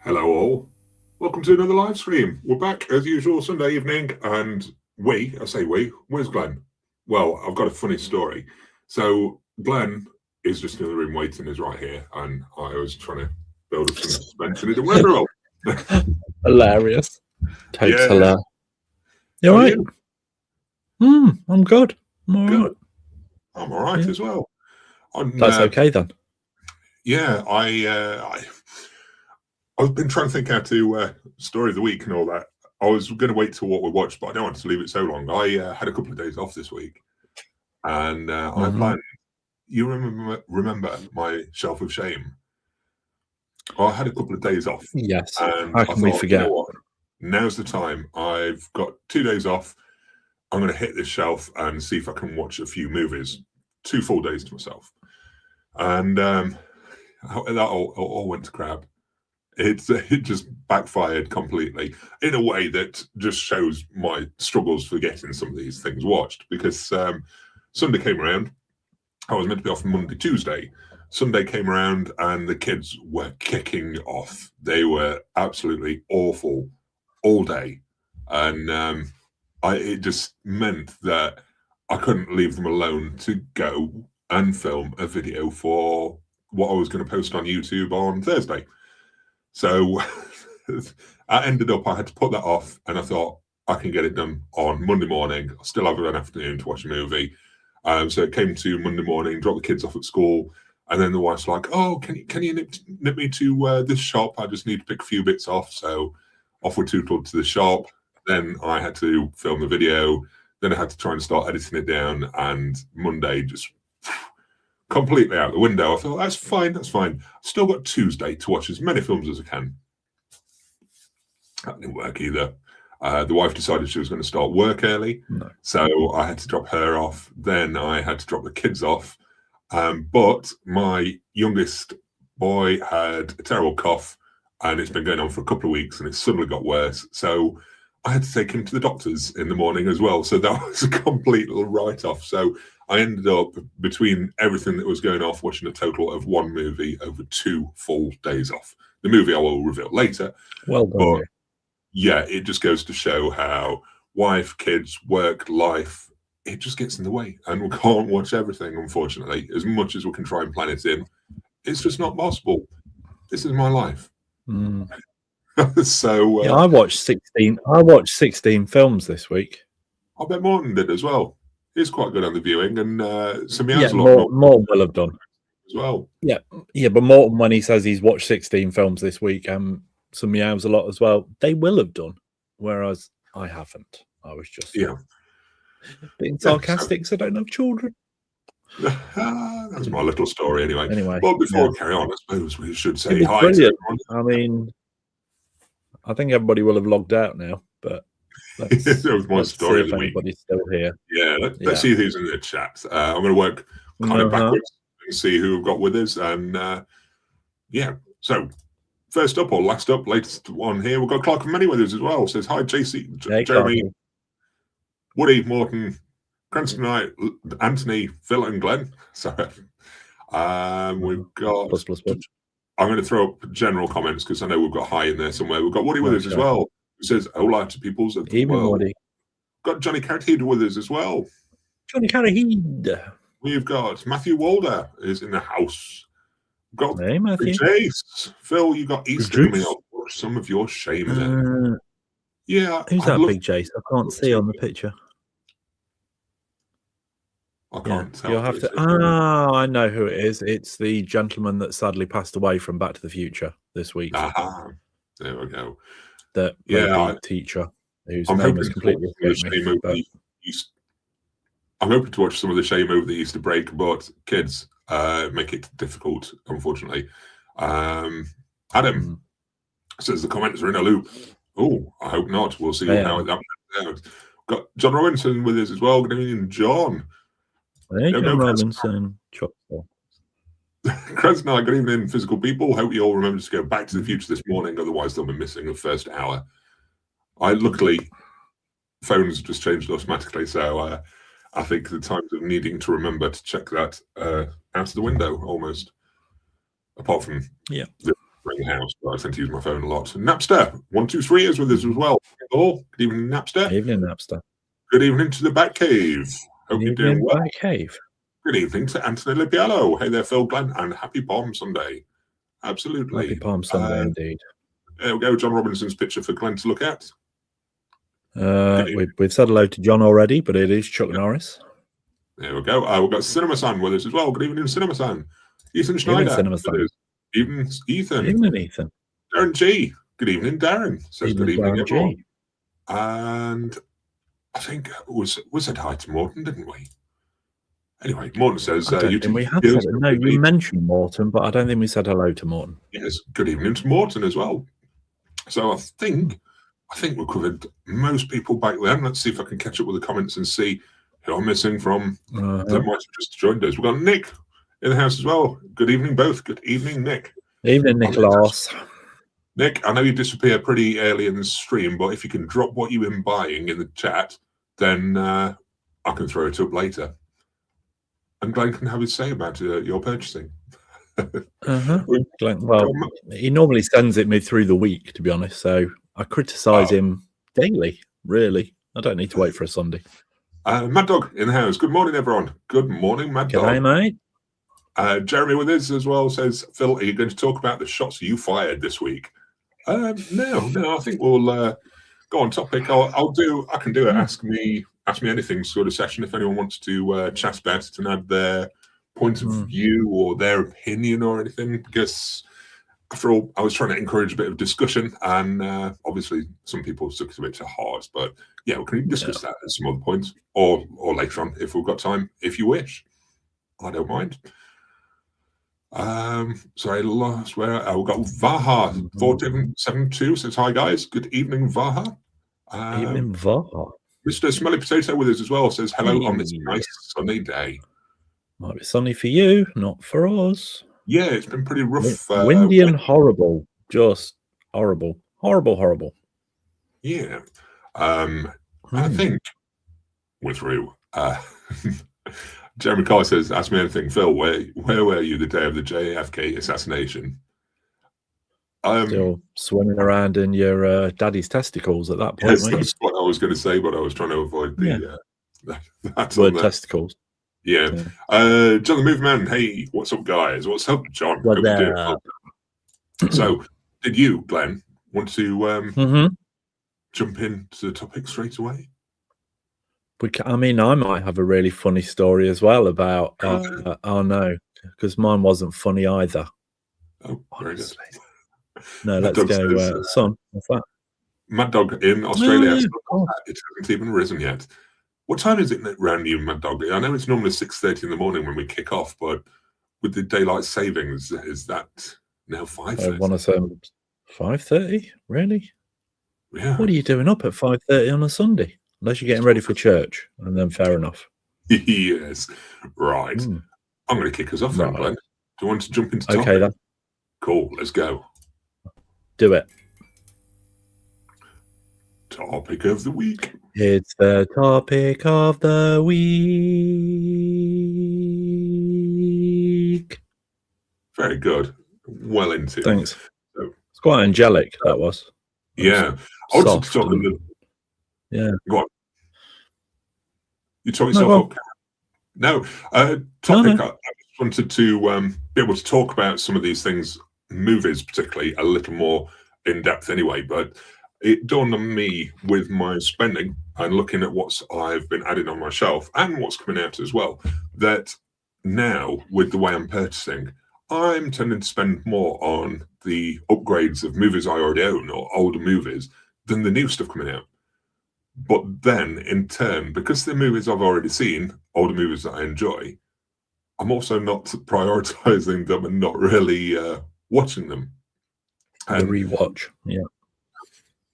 Hello all. Welcome to another live stream. We're back as usual Sunday evening, and where's Glenn? Well, I've got a funny story. So Glenn is just in the room waiting, is right here, and I was trying to build up some suspense and it didn't work very well. Hilarious. Takes Yeah. hilarious. You all right? I'm good. I'm all right. I'm all right as well. That's okay then. Yeah, I've been trying to think how to story of the week and all that. I was going to wait till what we watched, but I don't want to leave it so long. I had a couple of days off this week, and I planned. You remember my shelf of shame? I had a couple of days off. Yes. And How can we forget? You know what? Now's the time. I've got 2 days off. I'm going to hit this shelf and see if I can watch a few movies. 2 full days to myself, and that all went to crap. It just backfired completely in a way that just shows my struggles for getting some of these things watched, because Sunday came around. I was meant to be off Monday, Tuesday. Sunday came around and the kids were kicking off. They were absolutely awful all day. And it just meant that I couldn't leave them alone to go and film a video for what I was going to post on YouTube on Thursday. So I ended up, I had to put that off, and I thought I can get it done on Monday morning. I still have an afternoon to watch a movie. So it came to Monday morning, dropped the kids off at school, and then the wife's like, "Oh, can you nip me to this shop? I just need to pick a few bits off." So off we tootled to the shop. Then I had to film the video. Then I had to try and start editing it down, and Monday just completely out the window. I thought, that's fine. I've still got Tuesday to watch as many films as I can. That didn't work either. The wife decided she was going to start work early, so I had to drop her off. Then I had to drop the kids off. But my youngest boy had a terrible cough, and it's been going on for a couple of weeks, and it suddenly got worse. So I had to take him to the doctors in the morning as well. So that was a complete little write-off. So I ended up, between everything that was going off, watching a total of 1 movie over 2 full days off. The movie I will reveal later. Well done. But yeah, it just goes to show how wife, kids, work, life, it just gets in the way. And we can't watch everything, unfortunately. As much as we can try and plan it in, it's just not possible. This is my life. So yeah, I watched 16 films this week. I bet Morton did as well. He's quite good on the viewing, and some Morton will have done as well. Yeah, but Morton, when he says he's watched 16 films this week, some meows a lot as well. They will have done, whereas I haven't. I was just being sarcastic, so I don't have children. That's my little story anyway. Anyway, well, before we carry on, I suppose we should say hi. Brilliant. I mean, I think everybody will have logged out now, but that was my story of the week. Everybody's still here. Yeah, let's see who's in the chat. I'm going to work kind of backwards and see who we've got with us. And so first up or last up, latest one here, we've got Clark and Many with us as well. Says hi, JC, Jeremy, Woody, Morton, Cranston, Knight, Anthony, Phil, and Glenn. Sorry. We've got. Plus. I'm going to throw up general comments because I know we've got hi in there somewhere. We've got Woody with us as well. Who says hola to peoples of the world. Woody. Got Johnny Carrot with us as well. Johnny Carrot. We've got Matthew Walder is in the house. We've got hey, Matthew. Jace. Phil, you got Easter coming up. Some of your shame there. Who's that big Jace? I can't see on the picture. I can't tell. You'll have to. I know who it is. It's the gentleman that sadly passed away from Back to the Future this week. There we go. The teacher whose name is completely escaped me. I'm hoping to watch some of the Shame over the Easter break, but kids make it difficult, unfortunately. Adam says the comments are in a loop. Oh, I hope not. We'll see how it happens. Got John Robinson with us as well. Good evening, John. Hey, John Robinson. Cranston, good evening, physical people. Hope you all remember to go Back to the Future this morning, otherwise they'll be missing the first hour. Luckily, phones just changed automatically, so I think the times of needing to remember to check that out of the window almost. Apart from the Ring House, but I tend to use my phone a lot. Napster123 is with us as well. Hello. Good evening, Napster. Evening, Napster. Good evening to the Batcave. Hope you're doing well. Batcave. Good evening to Anthony Lipiello. Hey there, Phil Glenn, and happy Palm Sunday. Absolutely. Happy Palm Sunday indeed. There we go. John Robinson's picture for Glenn to look at. We've said hello to John already, but it is Chuck Norris. There we go. We've got Cinema San with us as well. Good evening, Cinema San. Ethan Schneider. Evening, Ethan. Evening, Ethan. Darren G. Good evening, Darren. Says good evening, everyone. G. And I think we said hi to Morton, didn't we? Anyway, Morton says you mentioned Morton, but I don't think we said hello to Morton. Yes, good evening to Morton as well. So I think we covered most people back then. Let's see if I can catch up with the comments and see who I'm missing from that might have just joined us. We've got Nick in the house as well. Good evening, both. Good evening, Nick. Evening, Nicholas. Nick, I know you disappear pretty early in the stream, but if you can drop what you've been buying in the chat, then I can throw it up later. And Glenn can have his say about your purchasing. Glenn, well, he normally sends it me through the week, to be honest, so I criticise him daily, really. I don't need to wait for a Sunday. Mad Dog in the house. Good morning, everyone. Good morning, Mad Dog. G'day, mate. Jeremy with us as well says, Phil, are you going to talk about the shots you fired this week? No, I think we'll go on topic. I can do it. Ask me anything sort of session if anyone wants to chat about it and add their point of view or their opinion or anything, because after all, I was trying to encourage a bit of discussion, and obviously some people took it a bit to heart, but yeah, we can discuss that at some other points or later on if we've got time, if you wish. I don't mind. Sorry, last where we've got Vaha 4772 says hi guys. Good evening, Vaha. Evening, Vaha. Mr. Smelly Potato with us as well says hello on this nice sunny day. Might be sunny for you, not for us. Yeah, it's been pretty rough. Windy and horrible. Just horrible. Horrible. Yeah. I think we're through. Jeremy Carr says, ask me anything, Phil, where were you the day of the JFK assassination? Still swimming around in your daddy's testicles at that point. Yes, that's what I was going to say, but I was trying to avoid the word testicles. Yeah. John the Move Man, hey, what's up, guys? What's up, John? So, did you, Glenn, want to jump into the topic straight away? I might have a really funny story as well about. Oh no, because mine wasn't funny either. Oh, very good. No, let's go. Son, what's that? Mad Dog in Australia. It hasn't even risen yet. What time is it around you, Mad Dog? I know it's normally 6:30 in the morning when we kick off, but with the daylight savings, is that now 5:30? I want to say 5:30. Really? Yeah. What are you doing up at 5:30 on a Sunday? Unless you're getting ready for church, and then fair enough. Yes. Right. I'm going to kick us off then, Glenn. Do you want to jump into topic? Okay, then. Cool. Let's go. Do it. Topic of the week. It's the topic of the week. Very good. Well into. Thanks. So, it's quite angelic, that was. Yeah. I wanted to talk a little. Yeah. Go on. You talk yourself up. No. Topic. I just wanted to be able to talk about some of these things, movies particularly, a little more in depth anyway, but it dawned on me with my spending and looking at what I've been adding on my shelf and what's coming out as well, that now with the way I'm purchasing, I'm tending to spend more on the upgrades of movies I already own or older movies than the new stuff coming out. But then in turn, because the movies I've already seen, older movies that I enjoy, I'm also not prioritizing them and not really watching them. And the rewatch, yeah.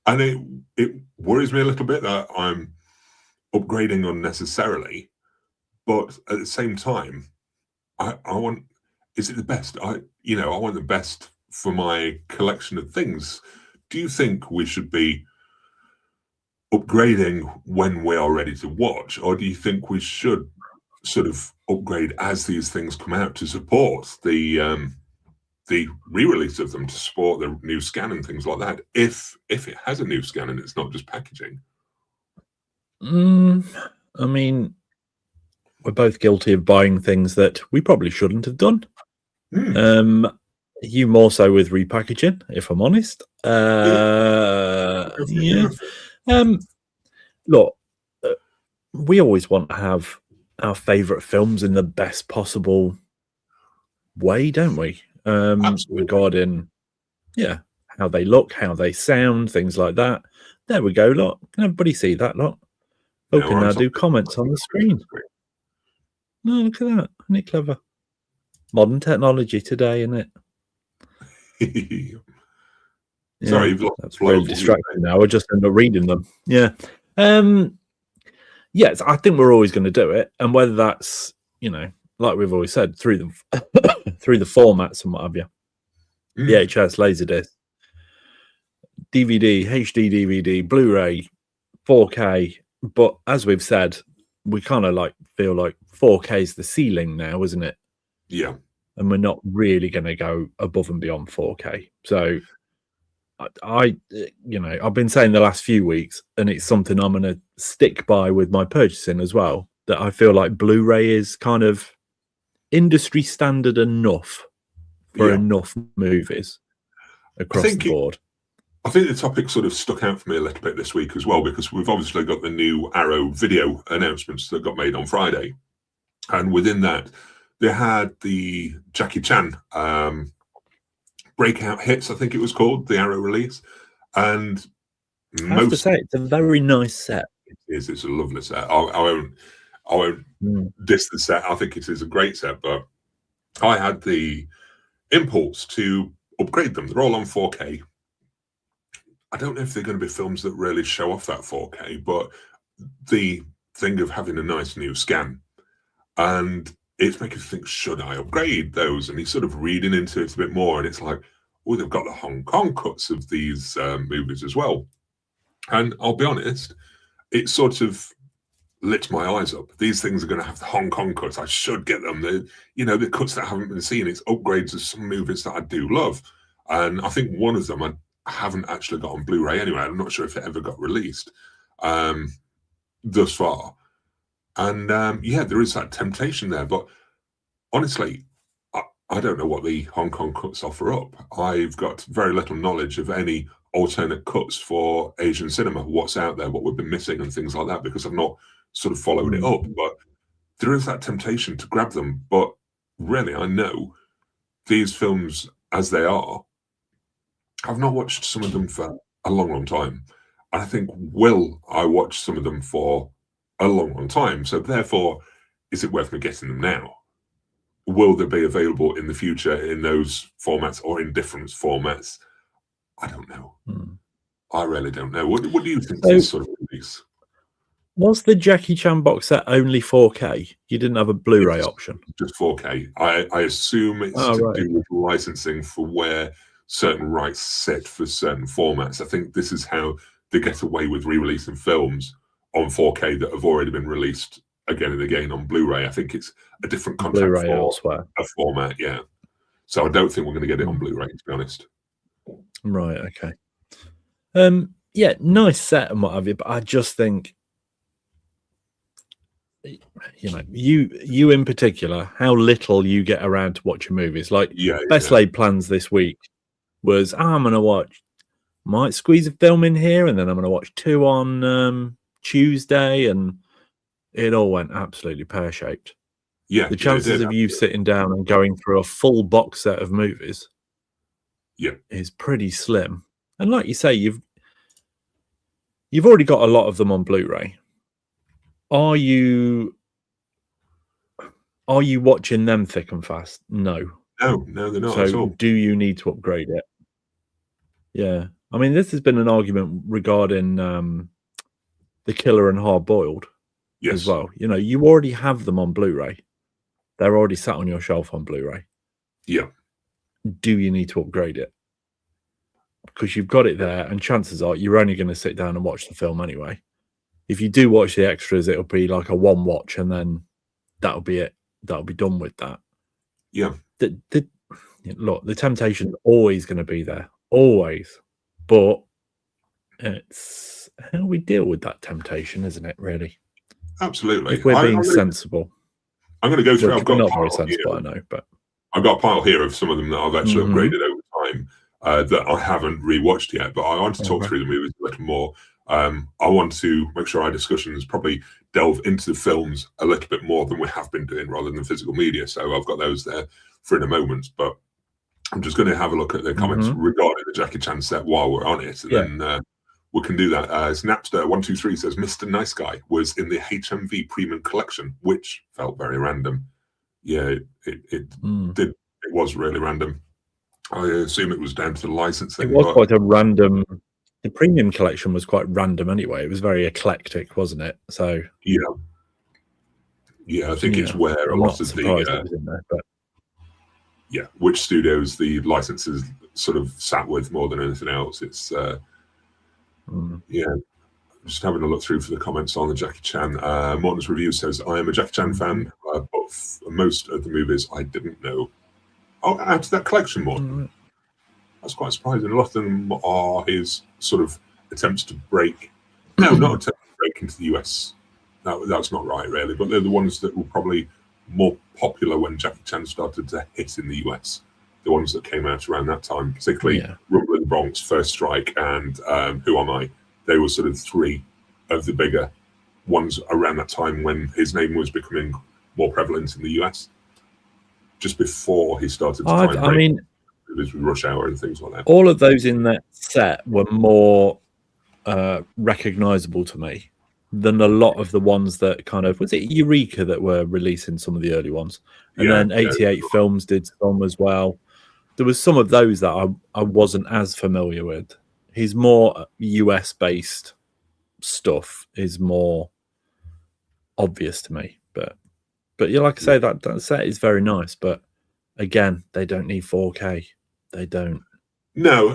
And it worries me a little bit that I'm upgrading unnecessarily, but at the same time, I want, is it the best? I want the best for my collection of things. Do you think we should be upgrading when we are ready to watch, or do you think we should sort of upgrade as these things come out to support the the re-release of them to support the new scan and things like that, if it has a new scan and it's not just packaging. I mean, we're both guilty of buying things that we probably shouldn't have done. You more so with repackaging, if I'm honest. Look, we always want to have our favourite films in the best possible way, don't we? Regarding, how they look, how they sound, things like that. There we go, look. Can everybody see that, look? Who can now do comments on the screen? No, look at that. Isn't it clever? Modern technology today, isn't it? Sorry, that's really distracting now. I just end up reading them. Yes, I think we're always going to do it, and whether that's like we've always said, through the through the formats and what have you, VHS, Laserdisc, DVD, HD DVD, Blu-ray, 4K. But as we've said, we kind of feel like 4K is the ceiling now, isn't it? Yeah. And we're not really going to go above and beyond 4K. So I've been saying the last few weeks, and it's something I'm going to stick by with my purchasing as well, that I feel like Blu-ray is kind of industry standard enough for enough movies across the board. I think the topic sort of stuck out for me a little bit this week as well, because we've obviously got the new Arrow video announcements that got made on Friday. And within that, they had the Jackie Chan breakout hits, I think it was called, the Arrow release. And I have to say, it's a very nice set. It is. It's a lovely set. I won't diss the set. I think it is a great set, but I had the impulse to upgrade them. They're all on 4K. I don't know if they're going to be films that really show off that 4K, but the thing of having a nice new scan, and it's making me think, should I upgrade those? And he's sort of reading into it a bit more, and it's like, oh, they've got the Hong Kong cuts of these movies as well. And I'll be honest, it sort of lit my eyes up. These things are going to have the Hong Kong cuts. I should get them. The cuts that haven't been seen. It's upgrades of some movies that I do love. And I think one of them I haven't actually got on Blu-ray anyway. I'm not sure if it ever got released thus far. And there is that temptation there. But honestly, I don't know what the Hong Kong cuts offer up. I've got very little knowledge of any alternate cuts for Asian cinema, what's out there, what we've been missing and things like that, because I've not sort of followed it up. But there is that temptation to grab them. But really, I know these films as they are, I've not watched some of them for a long, long time. And I think, will I watch some of them for a long, long time? So therefore, is it worth me getting them now? Will they be available in the future in those formats or in different formats? I don't know. I really don't know. What do you think of this sort of release? Was the Jackie Chan box set only 4K? You didn't have a Blu-ray option? Just 4K. I assume it's to do with licensing for where certain rights sit for certain formats. I think this is how they get away with re-releasing films on 4K that have already been released again and again on Blu-ray. I think it's a different contract Blu-ray for elsewhere. A format, yeah. So I don't think we're going to get it on Blu-ray, to be honest. Right, okay. Nice set and what have you, but I just think, you in particular, how little you get around to watching movies. Like, best laid plans this week was, I'm going to might squeeze a film in here, and then I'm going to watch 2 on Tuesday, and it all went absolutely pear-shaped. Yeah. The chances of you sitting down and going through a full box set of movies is pretty slim. And like you say, you've already got a lot of them on Blu-ray. Are you watching them thick and fast? No, they're not. So do you need to upgrade it? Yeah. I mean, this has been an argument regarding The Killer and Hard Boiled as well. You already have them on Blu-ray. They're already sat on your shelf on Blu-ray. Yeah. Do you need to upgrade it? Because you've got it there, and chances are you're only going to sit down and watch the film anyway. If you do watch the extras, it'll be like a one watch, and then that'll be it. That'll be done with that. Yeah. look, the temptation's always going to be there, always. But it's how we deal with that temptation, isn't it? Really, absolutely. if we're being sensible. I'm going to go through. I've got not very sensible, I know, but I've got a pile here of some of them that I've actually upgraded over time that I haven't rewatched yet. But I want to talk through the movies a little more. I want to make sure our discussions probably delve into the films a little bit more than we have been doing, rather than physical media. So I've got those there for in a moment. But I'm just going to have a look at the comments regarding the Jackie Chan set while we're on it, and then we can do that. Snapster123 says Mr. Nice Guy was in the HMV Premium Collection, which felt very random. Yeah, it did. It was really random. I assume it was down to the licensing. It was quite a random. The Premium Collection was quite random anyway. It was very eclectic, wasn't it? So yeah, I think it's where a lot of the which studios the licenses sort of sat with more than anything else. It's just having a look through for the comments on the Jackie Chan. Morton's review says, I am a Jackie Chan fan, but for most of the movies I didn't know. Oh, add to that collection, Morton. That's quite surprising. A lot of them are his sort of attempts to break. No, not attempts to break into the US. No, that's not right, really. But they're the ones that were probably more popular when Jackie Chan started to hit in the US. The ones that came out around that time, particularly Rumble in the Bronx, First Strike, and Who Am I? They were sort of three of the bigger ones around that time when his name was becoming more prevalent in the US. Just before he started to try and break with Rush Hour and things like that. All of those in that set were more recognizable to me than a lot of the ones that kind of, was it Eureka that were releasing some of the early ones? And then 88 Films did some as well. There was some of those that I wasn't as familiar with. His more US-based stuff is more obvious to me. But yeah, like I say, that set is very nice. But again, they don't need 4K. They don't. No,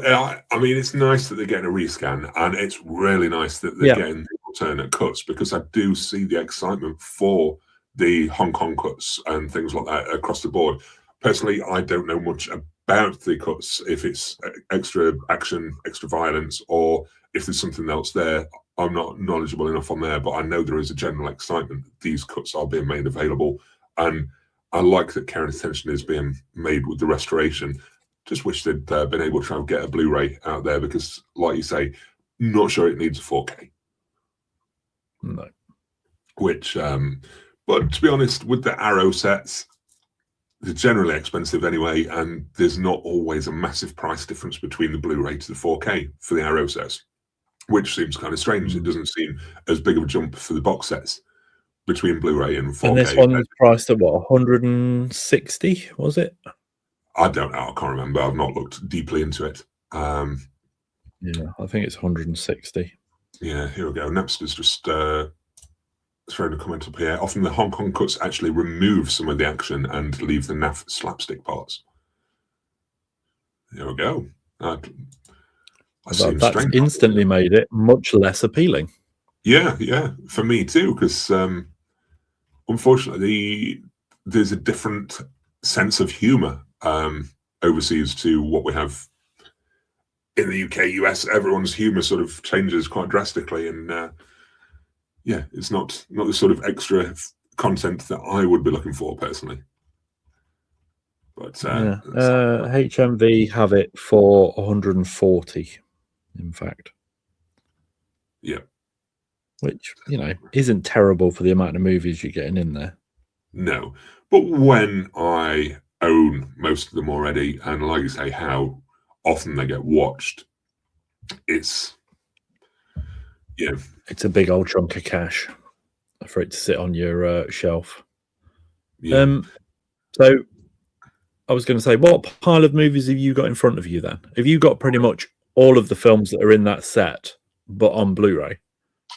I mean, it's nice that they're getting a rescan, and it's really nice that they're getting the alternate cuts, because I do see the excitement for the Hong Kong cuts and things like that across the board. Personally, I don't know much about the cuts, if it's extra action, extra violence, or if there's something else there. I'm not knowledgeable enough on there, but I know there is a general excitement that these cuts are being made available. And I like that care and attention is being made with the restoration. Just wish they'd been able to try and get a Blu Ray out there, because, like you say, not sure it needs a 4K. No. Which, but to be honest, with the Arrow sets, they're generally expensive anyway, and there's not always a massive price difference between the Blu Ray to the 4K for the Arrow sets, which seems kind of strange. It doesn't seem as big of a jump for the box sets between Blu Ray and 4K. And this one's priced at what, 160, was it? I don't know. I can't remember. I've not looked deeply into it. Yeah, I think it's 160. Yeah, here we go. Napster's just thrown a comment up here. Often the Hong Kong cuts actually remove some of the action and leave the naff slapstick parts. There we go. That's instantly made it much less appealing. Yeah, for me too, because unfortunately there's a different sense of humour overseas to what we have in the UK, US. Everyone's humour sort of changes quite drastically, and it's not the sort of extra content that I would be looking for personally. But HMV have it for 140, in fact. Yeah, which isn't terrible for the amount of movies you're getting in there. No, but when I own most of them already, and like you say, how often they get watched, it's a big old chunk of cash for it to sit on your shelf. Yeah. So I was going to say, what pile of movies have you got in front of you then? Have you got pretty much all of the films that are in that set, but on Blu-ray?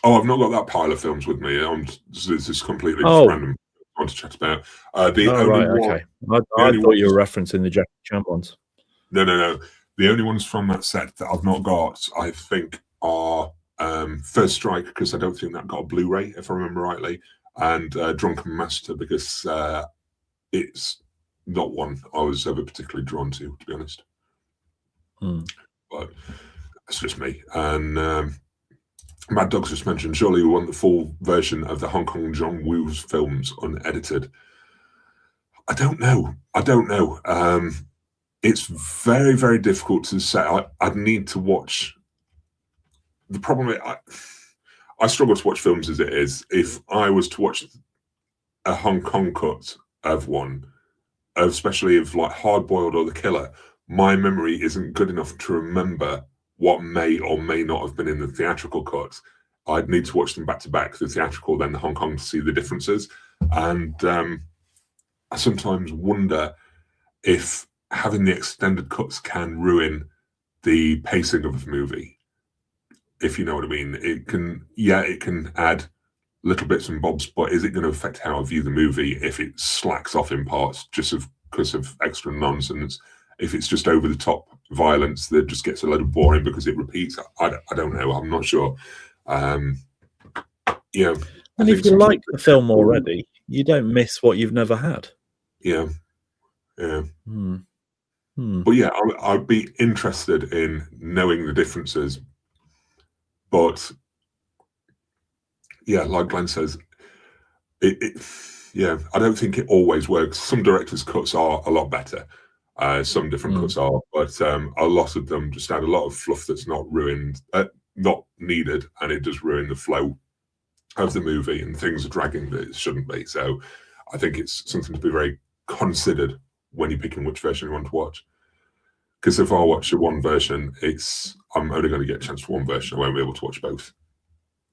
Oh, I've not got that pile of films with me. This is completely just random. I want to chat about. Okay. I thought you were referencing the Jackie Chan ones. No. The only ones from that set that I've not got, I think, are First Strike, because I don't think that got a Blu-ray, if I remember rightly, and Drunken Master, because it's not one I was ever particularly drawn to be honest. But that's just me. And Mad Dog's just mentioned, surely we want the full version of the Hong Kong John Woo's films unedited. I don't know. It's very, very difficult to say. I'd need to watch. The problem is, I struggle to watch films as it is. If I was to watch a Hong Kong cut of one, especially of like Hard Boiled or The Killer, my memory isn't good enough to remember what may or may not have been in the theatrical cut. I'd need to watch them back to back, the theatrical, then the Hong Kong, to see the differences. And I sometimes wonder if having the extended cuts can ruin the pacing of a movie. If you know what I mean, it can add little bits and bobs, but is it going to affect how I view the movie if it slacks off in parts just because of extra nonsense? If it's just over the top violence that just gets a little boring because it repeats, I don't know. I'm not sure. And if you like the film already, you don't miss what you've never had. Yeah. But yeah, I'd be interested in knowing the differences. But yeah, like Glenn says, I don't think it always works. Some directors' cuts are a lot better. Some different cuts are, but a lot of them just add a lot of fluff that's not needed, and it does ruin the flow of the movie, and things are dragging that it shouldn't be. So I think it's something to be very considered when you're picking which version you want to watch. Because if I watch one version, I'm only going to get a chance for one version. I won't be able to watch both.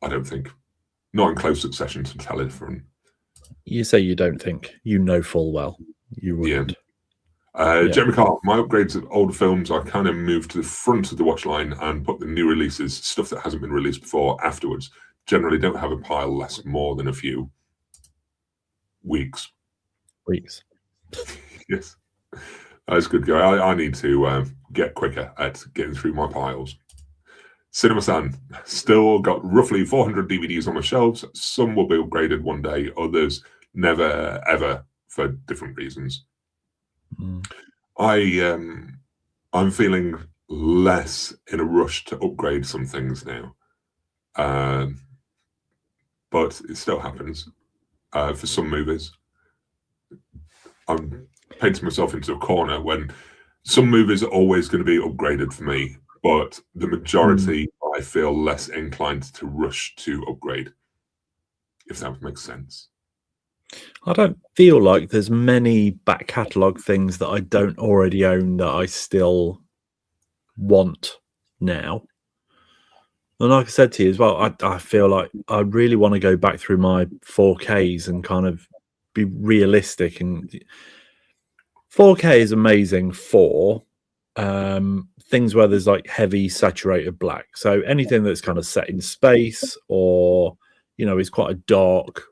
I don't think. Not in close succession to tell it different. You say you don't think. You know full well you wouldn't. Jeremy Carr, my upgrades of older films, I kind of move to the front of the watch line and put the new releases, stuff that hasn't been released before, afterwards. Generally don't have a pile last more than a few weeks. Yes. That's good, guy. I need to get quicker at getting through my piles. Cinema San, still got roughly 400 DVDs on my shelves. Some will be upgraded one day, others never, ever, for different reasons. I'm feeling less in a rush to upgrade some things now. But it still happens for some movies. I'm painting myself into a corner when some movies are always going to be upgraded for me, but the majority I feel less inclined to rush to upgrade, if that makes sense. I don't feel like there's many back catalogue things that I don't already own that I still want now. And like I said to you as well, I feel like I really want to go back through my 4Ks and kind of be realistic. And 4K is amazing for things where there's like heavy saturated black. So anything that's kind of set in space, or is quite a dark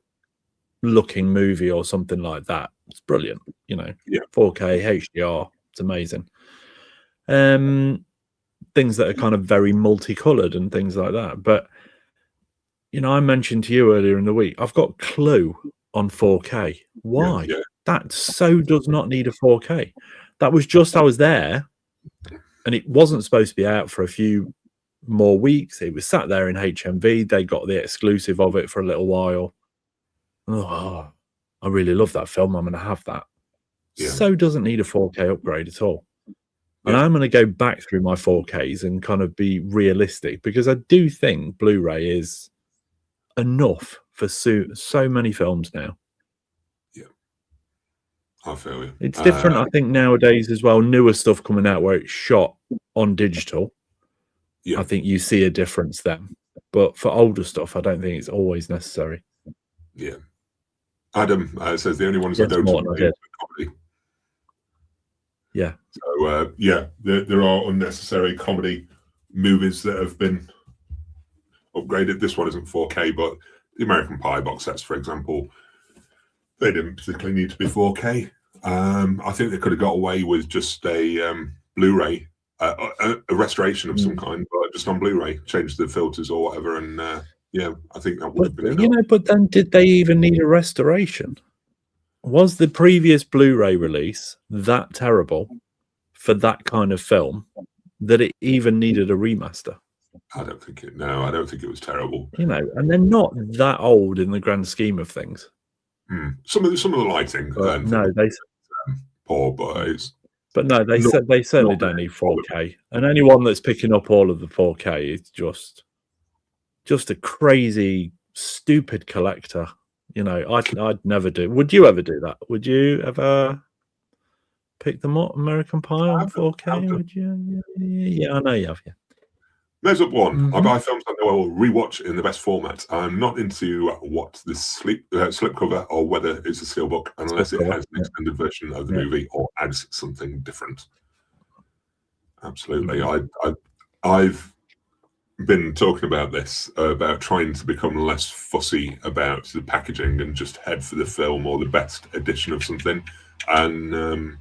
looking movie or something like that, it's brilliant. 4K HDR, it's amazing. Things that are kind of very multicolored and things like that. But I mentioned to you earlier in the week, I've got Clue on 4K. Why? That so does not need a 4K. That was just, I was there and it wasn't supposed to be out for a few more weeks. It was sat there in HMV. They got the exclusive of it for a little while. Oh, I really love that film. I'm going to have that. So doesn't need a 4K upgrade at all. And I'm going to go back through my 4Ks and kind of be realistic, because I do think Blu-ray is enough for so many films now. Yeah, I feel you. It's different, I think, nowadays as well. Newer stuff coming out where it's shot on digital. I think you see a difference then. But for older stuff, I don't think it's always necessary. Yeah. Adam says the only ones I don't upgrade are comedy. Yeah. So there are unnecessary comedy movies that have been upgraded. This one isn't 4K, but the American Pie box sets, for example, they didn't particularly need to be 4K. I think they could have got away with just a Blu-ray, a restoration of some kind, but just on Blu-ray, change the filters or whatever, and I think that would have been enough. But then did they even need a restoration? Was the previous Blu-ray release that terrible for that kind of film that it even needed a remaster? I don't think it was terrible. You know, and they're not that old in the grand scheme of things. Some of the lighting, no, they poor, but it's. But no, they certainly don't need 4K. And anyone that's picking up all of the 4K is just a crazy, stupid collector. You know, I'd never do. Would you ever do that? Would you ever pick them up, American Pie on 4K? Would you? Yeah, I know you have. Yeah. There's up one. I buy films that I will rewatch in the best format. I'm not into what the slipcover or whether it's a steelbook unless it has an extended version of the movie or adds something different. Absolutely. I've been talking about this, about trying to become less fussy about the packaging and just head for the film or the best edition of something. And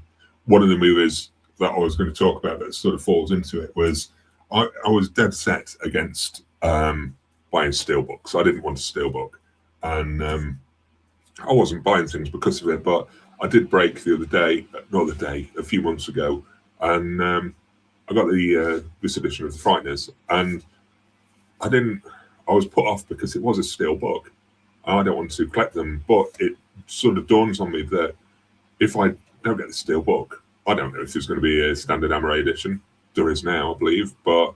one of the movies that I was going to talk about that sort of falls into it was I was dead set against buying steelbooks. I didn't want a steelbook, and I wasn't buying things because of it. But I did break a few months ago, and I got this edition of the Frighteners, and I was put off because it was a steelbook. I don't want to collect them, but it sort of dawns on me that if I don't get the steelbook, I don't know if there's going to be a standard Amaray edition. There is now, I believe, but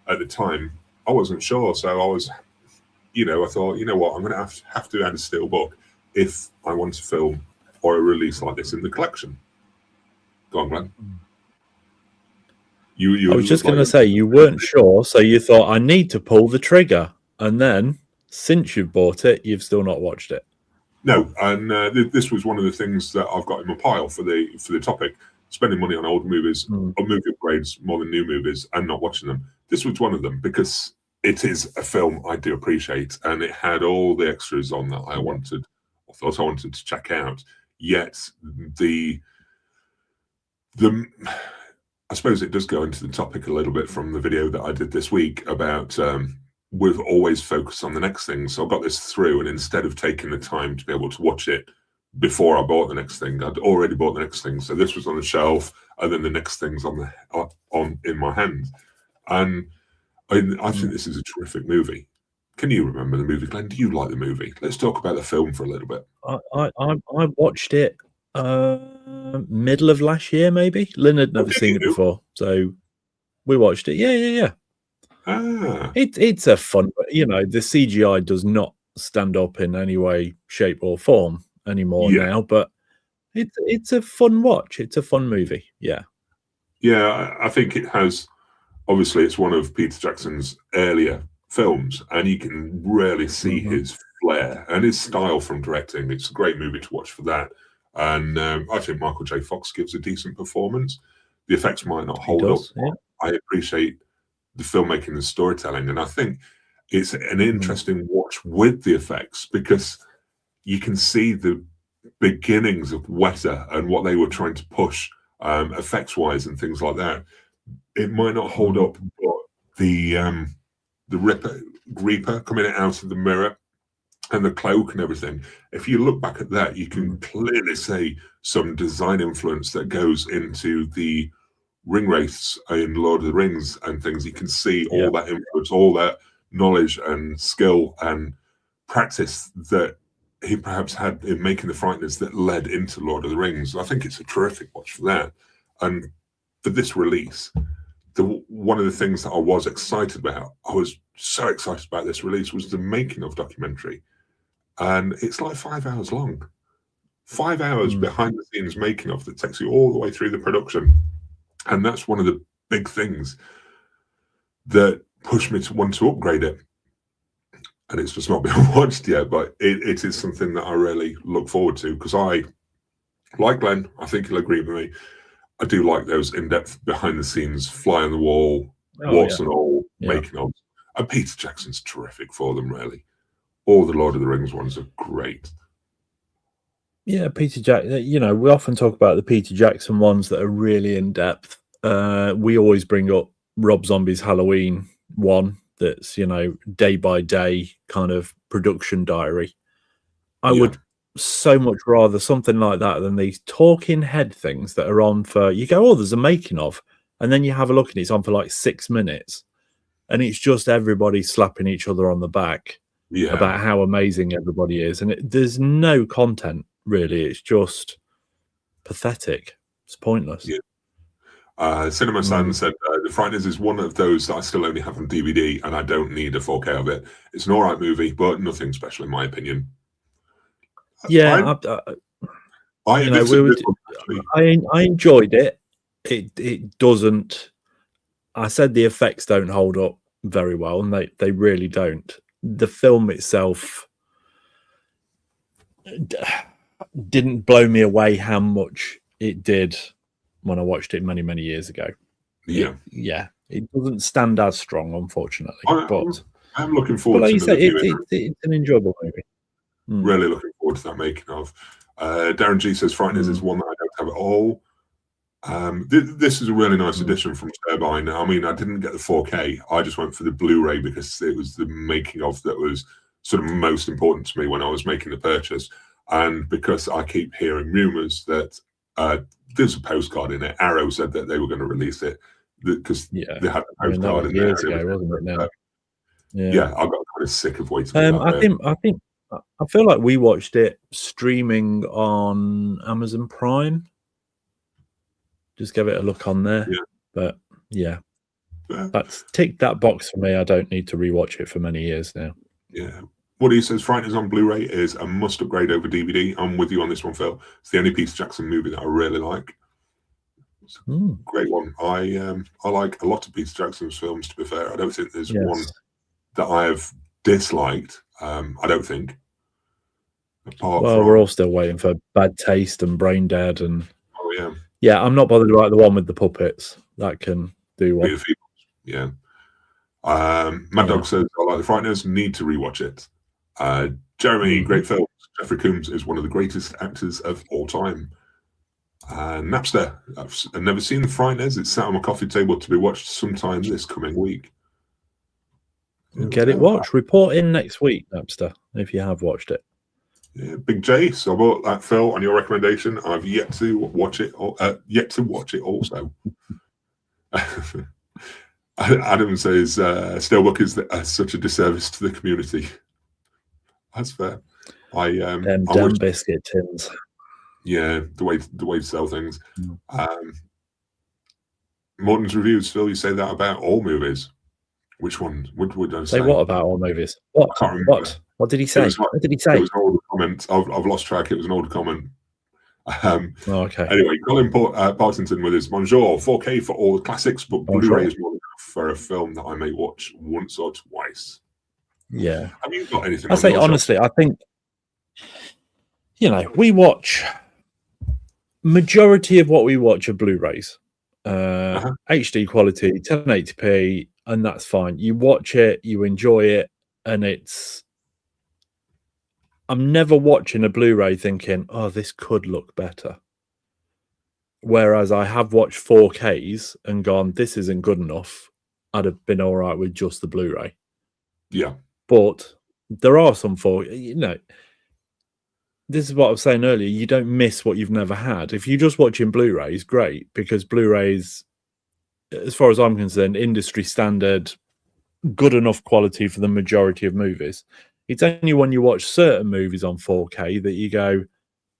at the time I wasn't sure. So I was, I thought, you know what, I'm going to have to add a steelbook if I want a film or a release like this in the collection. Go on, Glenn. I was just going to say, you weren't sure, so you thought, I need to pull the trigger. And then, since you've bought it, you've still not watched it. No, and this was one of the things that I've got in my pile for the topic. Spending money on old movies or movie upgrades more than new movies and not watching them. This was one of them because it is a film I do appreciate, and it had all the extras on that I thought I wanted to check out. Yet I suppose it does go into the topic a little bit from the video that I did this week about we've always focused on the next thing. So I got this through, and instead of taking the time to be able to watch it before I bought the next thing, I'd already bought the next thing. So this was on the shelf, and then the next thing's in my hand. And I think this is a terrific movie. Can you remember the movie, Glenn? Do you like the movie? Let's talk about the film for a little bit. I watched it middle of last year, maybe. Lynn had never seen it before, so we watched it. Yeah. It's a fun, the CGI does not stand up in any way, shape, or form anymore now, but it's a fun watch. It's a fun movie. Yeah, I think it has. Obviously, it's one of Peter Jackson's earlier films, and you can really see his flair and his style from directing. It's a great movie to watch for that. And I think Michael J. Fox gives a decent performance. The effects might not hold up. Yeah. I appreciate the filmmaking and storytelling, and I think it's an interesting watch with the effects because you can see the beginnings of Weta and what they were trying to push effects-wise and things like that. It might not hold up, but the Reaper coming out of the mirror and the cloak and everything, if you look back at that, you can clearly see some design influence that goes into the ring wraiths in Lord of the Rings and things. You can see all that influence, all that knowledge and skill and practice that he perhaps had in making the Frighteners that led into Lord of the Rings. I think it's a terrific watch for that. And for this release, one of the things that I was excited about, I was so excited about this release, was the making of documentary. And it's like 5 hours long. 5 hours behind the scenes making of that takes you all the way through the production. And that's one of the big things that pushed me to want to upgrade it. And it's just not been watched yet, but it is something that I really look forward to because I, like Glenn, I think he'll agree with me, I do like those in-depth behind-the-scenes, fly on the wall, warts and all, making of. And Peter Jackson's terrific for them, really. All the Lord of the Rings ones are great. Yeah, Peter Jackson, we often talk about the Peter Jackson ones that are really in-depth. We always bring up Rob Zombie's Halloween one that's, day by day kind of production diary. I would so much rather something like that than these talking head things that are on for, you go, oh, there's a making of, and then you have a look and it's on for like 6 minutes, and it's just everybody slapping each other on the back about how amazing everybody is, and there's no content really. It's just pathetic. It's pointless. Cinema San said The Frighteners is one of those that I still only have on DVD, and I don't need a 4K of it. It's an alright movie, but nothing special in my opinion. Yeah, I enjoyed it. It doesn't. I said the effects don't hold up very well, and they really don't. The film itself didn't blow me away how much it did when I watched it many, many years ago. It doesn't stand as strong, unfortunately. But I'm looking forward to it's an enjoyable movie. Really looking forward to that making of. Darren G says Frighteners is one that I don't have at all. This is a really nice addition from Turbine. I mean, I didn't get the 4K. I just went for the Blu Ray because it was the making of that was sort of most important to me when I was making the purchase. And because I keep hearing rumors that there's a postcard in it. Arrow said that they were going to release it because they had the postcard in there. Years ago, wasn't it? Now? I got kind of sick of waiting. I feel like we watched it streaming on Amazon Prime. Just give it a look on there. But that's ticked that box for me. I don't need to rewatch it for many years now. Woody says Frighteners on Blu-ray is a must upgrade over DVD. I'm with you on this one, Phil. It's the only Peter Jackson movie that I really like. It's a great one. I like a lot of Peter Jackson's films, to be fair. I don't think there's one that I have disliked. I don't think. We're all still waiting for Bad Taste and Brain Dead, and I'm not bothered about the one with the puppets. That can do one. Mad Dog says I like the Frighteners. Need to rewatch it. Jeremy, great film. Jeffrey Combs is one of the greatest actors of all time. Napster, I've never seen the Frighteners. It's sat on my coffee table to be watched sometime this coming week. Get it watched. Report in next week, Napster, if you have watched it. Big J, so I bought that, Phil, on your recommendation. I've yet to watch it. Also. Adam says Steelbook is such a disservice to the community. That's fair. Damn biscuit tins. Yeah, the way to sell things. Morton's reviews, Phil, you say that about all movies. Which one would I say? Say what about all movies? What? I can't remember. What did he say? What did he say? It was an older comment. I've lost track. It was an older comment. Okay. Anyway, Colin Partington with his Bonjour, 4K for all the classics, but Blu-ray is more enough for a film that I may watch once or twice. Yeah. Have you got anything? I say honestly, I think we watch majority of what we watch are Blu-rays, HD quality, 1080p, and that's fine. You watch it, you enjoy it, and I'm never watching a Blu-ray thinking, oh, this could look better. Whereas I have watched 4Ks and gone, this isn't good enough. I'd have been all right with just the Blu-ray. Yeah. But there are some this is what I was saying earlier. You don't miss what you've never had. If you're just watching Blu-rays, great, because Blu-rays, as far as I'm concerned, industry standard, good enough quality for the majority of movies. It's only when you watch certain movies on 4K that you go,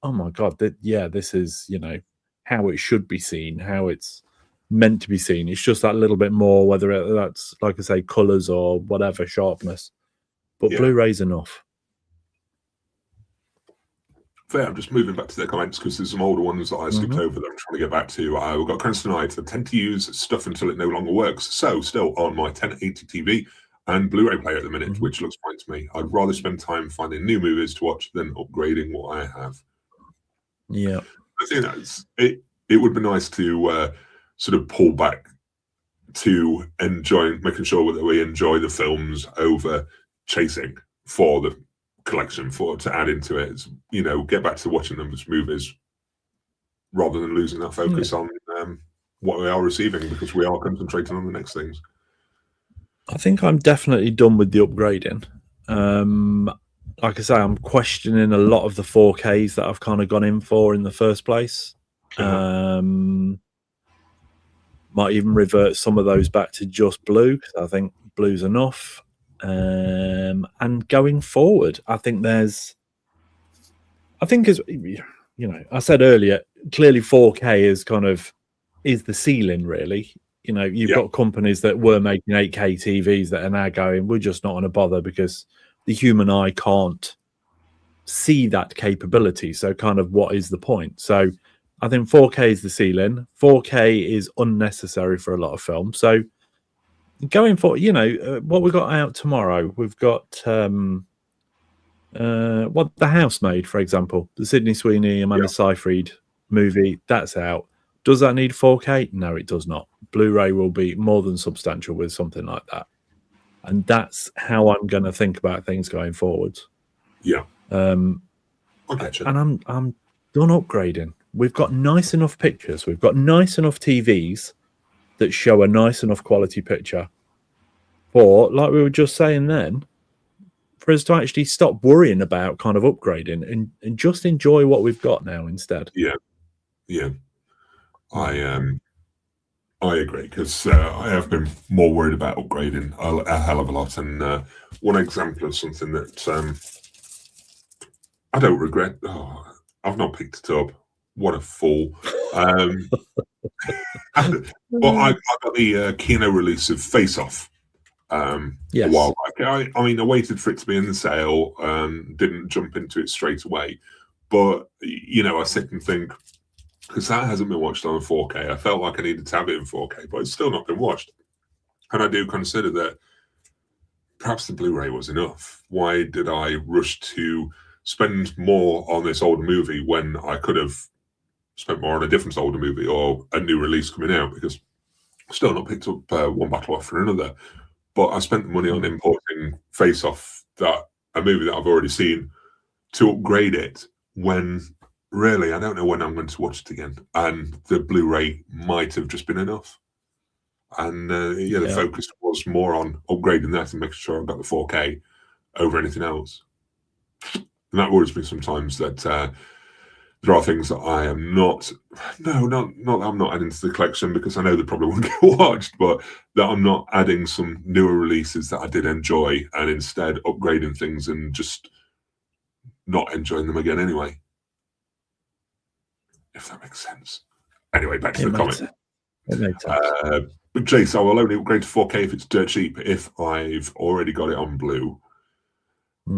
oh my God, this is, how it should be seen, how it's meant to be seen. It's just that little bit more, whether that's, like I say, colours or whatever, sharpness. But Blu-ray's enough. Fair. I'm just moving back to their comments because there's some older ones that I skipped over that I'm trying to get back to. We've got comments tonight. I tend to use stuff until it no longer works. So still on my 1080 TV and Blu-ray player at the minute, which looks fine to me. I'd rather spend time finding new movies to watch than upgrading what I have. Yeah. I think it would be nice to sort of pull back to making sure that we enjoy the films over chasing for the collection to add into it. Get back to watching them as movies rather than losing that focus on what we are receiving, because we are concentrating on the next things. I think I'm definitely done with the upgrading. like I say, I'm questioning a lot of the 4Ks that I've kind of gone in for in the first place. Might even revert some of those back to just blue, because I think blue's enough. And going forward, I think as you know, I said earlier, clearly 4K is the ceiling, really. You know, you've got companies that were making 8K TVs that are now going, we're just not going to bother because the human eye can't see that capability. So kind of what is the point? So I think 4K is the ceiling. 4K is unnecessary for a lot of films. So going for, you know, what we've got out tomorrow, we've got what The Housemaid, for example, the Sydney Sweeney, Amanda Seyfried movie, that's out. Does that need 4K? No, it does not. Blu-ray will be more than substantial with something like that. And that's how I'm going to think about things going forward. Yeah. And I'm done upgrading. We've got nice enough pictures. We've got nice enough TVs that show a nice enough quality picture for, like we were just saying then, for us to actually stop worrying about kind of upgrading and just enjoy what we've got now instead. Yeah. I agree, because I have been more worried about upgrading a hell of a lot. And one example of something that I don't regret. I've not picked it up. What a fool! But I got the Kino release of Face Off a while back. I mean, I waited for it to be in the sale. Didn't jump into it straight away. But you know, I sit and think, because that hasn't been watched on 4K. I felt like I needed to have it in 4K, but it's still not been watched. And I do consider that perhaps the Blu-ray was enough. Why did I rush to spend more on this older movie when I could have spent more on a different older movie or a new release coming out? Because I've still not picked up one battle after another. But I spent the money on importing Face Off, a movie that I've already seen, to upgrade it when really I don't know when I'm going to watch it again. And the Blu-ray might have just been enough. And the focus was more on upgrading that and making sure I've got the 4K over anything else. And that worries me sometimes, that there are things that I am not that I'm not adding to the collection because I know they probably won't get watched, but that I'm not adding some newer releases that I did enjoy and instead upgrading things and just not enjoying them again anyway. If that makes sense. Anyway, back to the comment. It makes sense. But Jace, I will only upgrade to 4K if it's dirt cheap. If I've already got it on blue,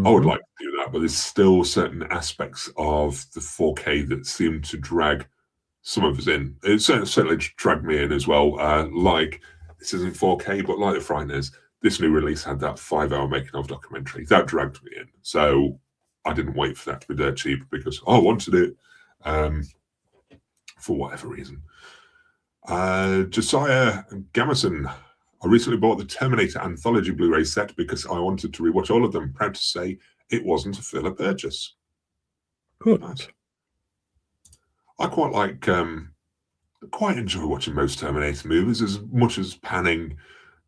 I would like to do that, but there's still certain aspects of the 4K that seem to drag some of us in. It certainly dragged me in as well. Like, this isn't 4K, but like the Frighteners, this new release had that 5-hour making of documentary. That dragged me in. So I didn't wait for that to be dirt cheap because I wanted it for whatever reason. Josiah Gammerson, I recently bought the Terminator Anthology Blu-ray set because I wanted to rewatch all of them. Proud to say it wasn't a filler purchase. Good. Nice. I quite enjoy watching most Terminator movies, as much as panning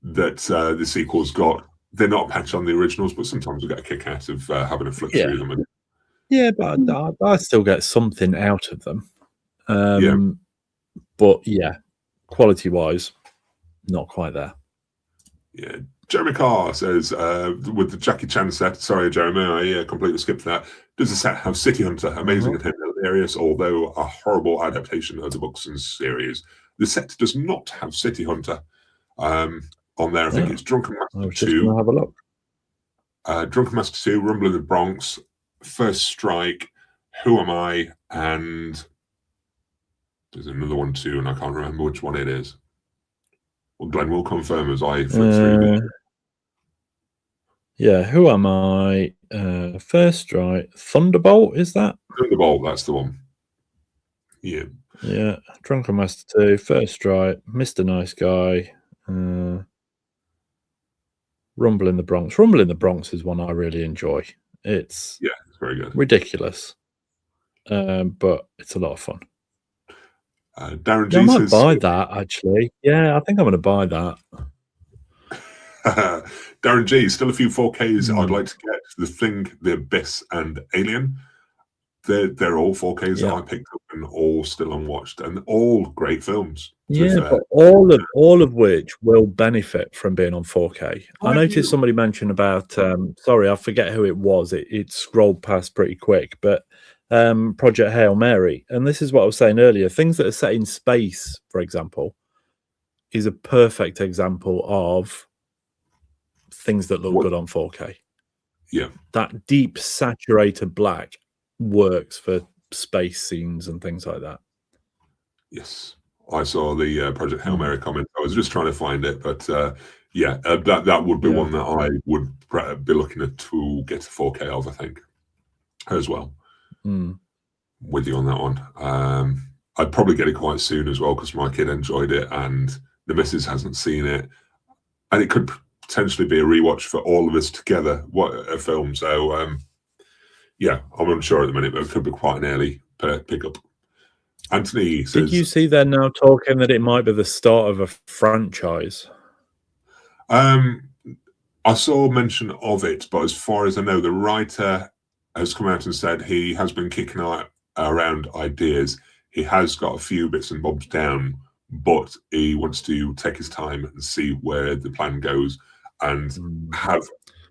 that the sequels got. They're not patched on the originals, but sometimes we get a kick out of having a flick through them. But I still get something out of them. But yeah, quality-wise, not quite there. Yeah, Jeremy Carr says, with the Jackie Chan set, sorry, Jeremy, I completely skipped that. Does the set have City Hunter? Amazing and hilarious, although a horrible adaptation of the books and series. The set does not have City Hunter on there. I think it's Drunken Master 2. Have a look. Drunken Master 2, Rumble in the Bronx, First Strike, Who Am I, and there's another one too, and I can't remember which one it is. Well, Glenn will confirm as I flick through. Yeah, Who Am I? First Strike, Thunderbolt, is that? Thunderbolt, that's the one. Yeah. Yeah, Drunken Master 2, First Strike, Mr. Nice Guy, Rumble in the Bronx. Rumble in the Bronx is one I really enjoy. It's very good. Ridiculous, but it's a lot of fun. Darren I might buy that, actually. Yeah, I think I'm going to buy that. Darren G, still a few 4Ks I'd Hmm. like to get. The Thing, The Abyss, and Alien. They're all 4Ks that Yeah. I picked up and all still unwatched, and all great films. To be Yeah, fair. but all of which will benefit from being on 4K. I I noticed do. somebody mention about sorry, I forget who it was. It scrolled past pretty quick, but Project Hail Mary. And this is what I was saying earlier. Things that are set in space, for example, is a perfect example of things that look What? good on 4K. Yeah. That deep saturated black works for space scenes and things like that. Yes. I saw the Project Hail Mm. Mary comment. I was just trying to find it, but yeah, that would be Yeah. one that I would be looking at to get to 4K of, I think, as well. Mm. With you on that one. I'd probably get it quite soon as well because my kid enjoyed it and the missus hasn't seen it, and it could potentially be a rewatch for all of us together. What a film! So yeah, I'm unsure at the minute, but it could be quite an early pickup. Anthony says, Did you see they're now talking that it might be the start of a franchise? I saw mention of it, but as far as I know, the writer has come out and said he has been kicking around ideas. He has got a few bits and bobs down, but he wants to take his time and see where the plan goes and have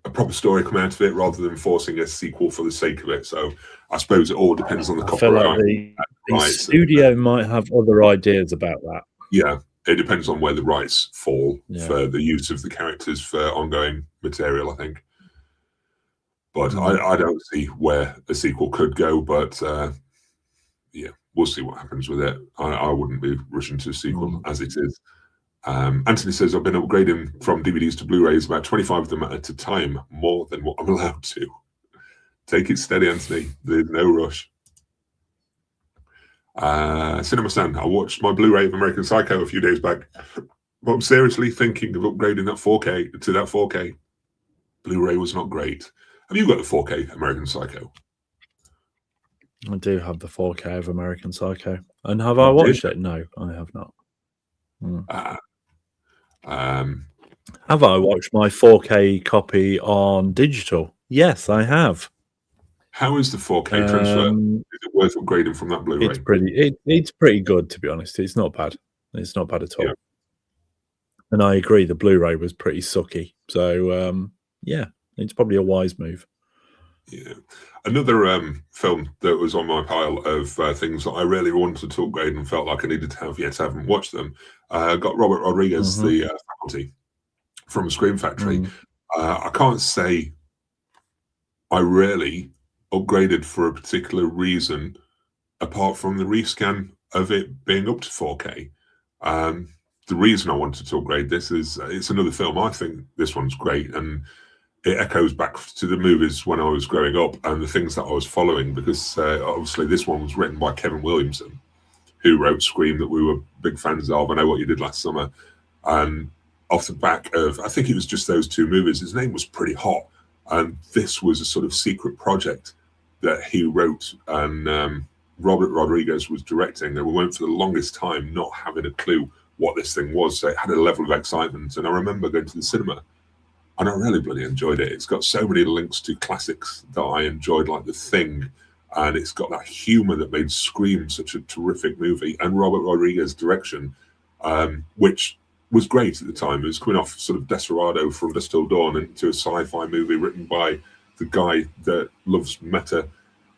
a proper story come out of it rather than forcing a sequel for the sake of it. So I suppose it all depends on the copyright. I feel like the studio might have other ideas about that. Yeah, it depends on where the rights fall for the use of the characters for ongoing material, I think. But I don't see where a sequel could go, but yeah, we'll see what happens with it. I wouldn't be rushing to a sequel as it is. Anthony says, I've been upgrading from DVDs to Blu-rays, about 25 of them at a time, more than what I'm allowed to. Take it steady, Anthony. There's no rush. Cinema Stan, I watched my Blu-ray of American Psycho a few days back, but I'm seriously thinking of upgrading that 4K to that 4K. Blu-ray was not great. Have you got the 4K American Psycho? I do have the 4K of American Psycho. And have I watched it? No, I have not. Have I watched my 4K copy on digital? Yes, I have. How is the 4K transfer? Is it worth upgrading from that Blu-ray? It's pretty good, to be honest. It's not bad. It's not bad at all. Yeah. And I agree, the Blu-ray was pretty sucky. So yeah, it's probably a wise move. Yeah. Another film that was on my pile of things that I really wanted to upgrade and felt like I needed to have, yet I haven't watched them. Got Robert Rodriguez, the Faculty from Scream Factory. I can't say I really upgraded for a particular reason apart from the rescan of it being up to 4K. The reason I wanted to upgrade this is it's another film. I think this one's great, and it echoes back to the movies when I was growing up and the things that I was following, because obviously this one was written by Kevin Williamson, who wrote Scream, that we were big fans of. I Know What You Did Last Summer. And off the back of, I think it was just those two movies, his name was pretty hot. And this was a sort of secret project that he wrote, and Robert Rodriguez was directing. And we went for the longest time not having a clue what this thing was. So it had a level of excitement. And I remember going to the cinema, and I really bloody enjoyed it. It's got so many links to classics that I enjoyed, like The Thing, and it's got that humor that made Scream such a terrific movie, and Robert Rodriguez's direction, which was great at the time. It was coming off sort of Desperado, From Dusk Till Dawn, into a sci-fi movie written by the guy that loves meta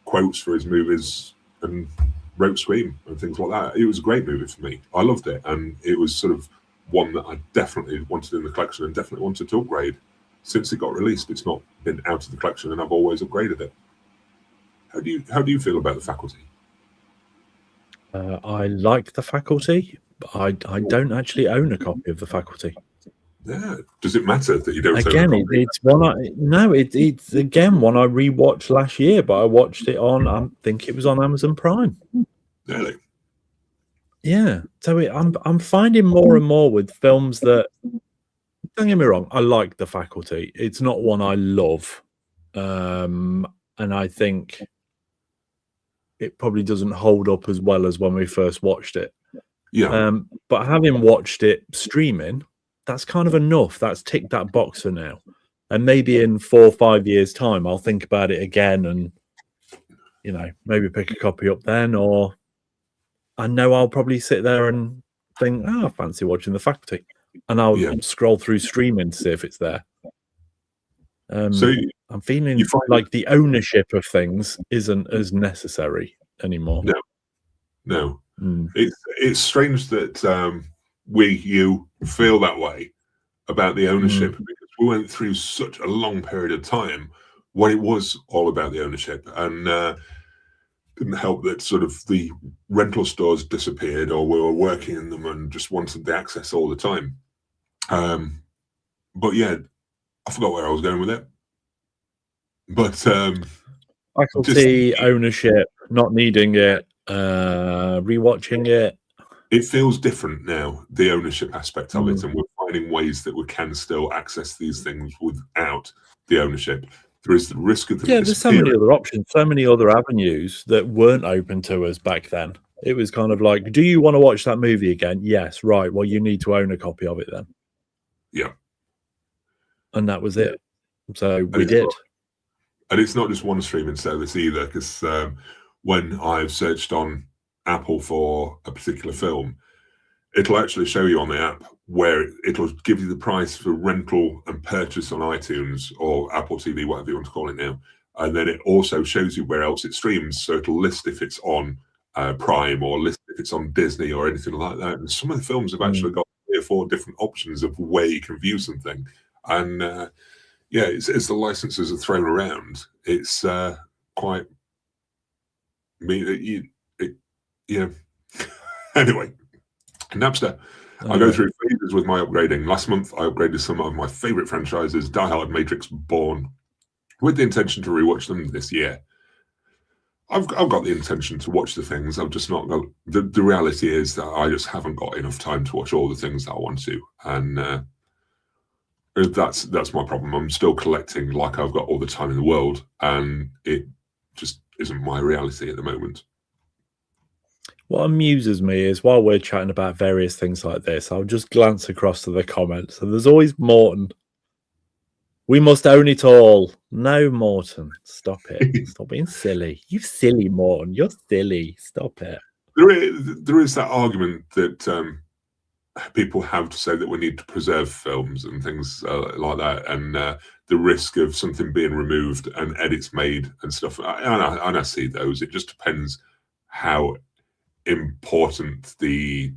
quotes for his movies and wrote Scream and things like that. It was a great movie for me. I loved it, and it was sort of one that I definitely wanted in the collection and definitely wanted to upgrade. Since it got released, it's not been out of the collection, and I've always upgraded it. How do you feel about The Faculty? I like The Faculty, but I don't actually own a copy of The Faculty. Yeah. Does it matter that you don't again, own a copy? it's one it's again one I rewatched last year, but I watched it on, I think it was on Amazon Prime. Really? Yeah. So I'm finding more and more with films that, don't get me wrong, I like The Faculty. It's not one I love. And I think it probably doesn't hold up as well as when we first watched it. Yeah. But having watched it streaming, that's kind of enough. That's ticked that box for now. And maybe in 4 or 5 years' time, I'll think about it again and, you know, maybe pick a copy up then. Or I know I'll probably sit there and think, oh, I fancy watching The Faculty. And I'll scroll through streaming to see if it's there. So I'm feeling like the ownership of things isn't as necessary anymore. No. It's strange that you feel that way about the ownership, because we went through such a long period of time when it was all about the ownership, and didn't help that sort of the rental stores disappeared, or we were working in them and just wanted the access all the time. But yeah, I forgot where I was going with it. But faculty, ownership, not needing it, rewatching it. It feels different now, the ownership aspect of it, and we're finding ways that we can still access these things without the ownership. There is the risk of them there's so many other options, so many other avenues that weren't open to us back then. It was kind of like, do you want to watch that movie again? Yes, right. Well, you need to own a copy of it then. Yeah. And that was it. So we did. And it's not just one streaming service either, because when I've searched on Apple for a particular film, it'll actually show you on the app where it'll give you the price for rental and purchase on iTunes or Apple TV, whatever you want to call it now. And then it also shows you where else it streams. So it'll list if it's on Prime, or list if it's on Disney or anything like that. And some of the films have actually got 3 or 4 different options of where you can view something. And as the licenses are thrown around, it's quite... Anyway, Napster. I go through phases with my upgrading. Last month, I upgraded some of my favorite franchises, Die Hard, Matrix, Bourne, with the intention to rewatch them this year. I've got the intention to watch the things. I've just not got... The reality is that I just haven't got enough time to watch all the things that I want to. And that's my problem. I'm still collecting like I've got all the time in the world, and it just isn't my reality at the moment. What amuses me is while we're chatting about various things like this, I'll just glance across to the comments, and there's always Morton. We must own it all. No, Morton, stop it. Stop being silly. You silly, Morton. You're silly. Stop it. There is that argument that people have to say that we need to preserve films and things like that, and the risk of something being removed and edits made and stuff. And I see those. It just depends how important the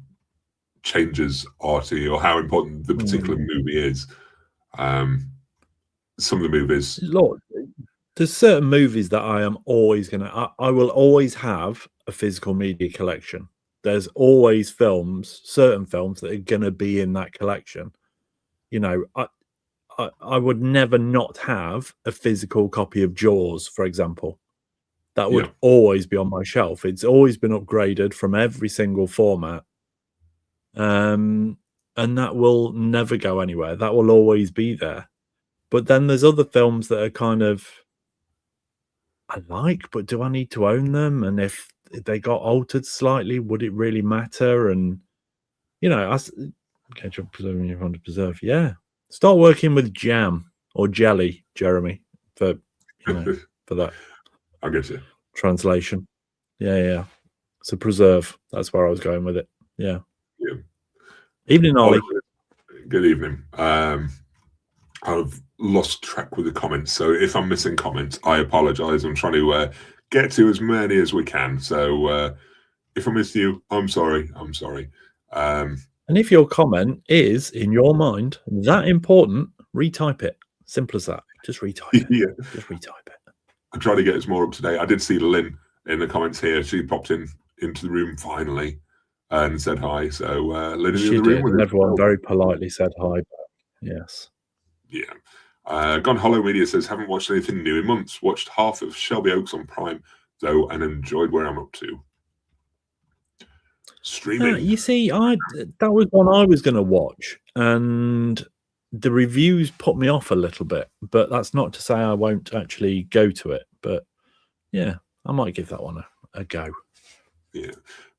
changes are to you, or how important the particular movie is. Some of the movies... Look, there's certain movies that I am always going to... I will always have a physical media collection. There's always films, certain films that are going to be in that collection. You know, I would never not have a physical copy of Jaws, for example. That would always be on my shelf. It's always been upgraded from every single format. And that will never go anywhere. That will always be there. But then there's other films that are kind of, I like, but do I need to own them? And if they got altered slightly, would it really matter? And, you know, preserving you want to preserve. Yeah. Start working with jam or jelly, Jeremy, for that. I get you. Translation. Yeah. So preserve. That's where I was going with it. Yeah. Evening, Ollie. Good evening. I've lost track with the comments, so if I'm missing comments, I apologise. I'm trying to get to as many as we can. So if I missed you, I'm sorry. And if your comment is, in your mind, that important, retype it. Simple as that. Just retype it. Just retype it. I try to get us more up to date. I did see Lynn in the comments here. She popped into the room finally and said hi. So Lynn in the room. And everyone very politely said hi. Yes. Yeah. Gone Hollow Media says, haven't watched anything new in months. Watched half of Shelby Oaks on Prime, though, and enjoyed where I'm up to. Streaming. You see, that was one I was going to watch, and the reviews put me off a little bit, but that's not to say I won't actually go to it. But yeah, I might give that one a go. Yeah.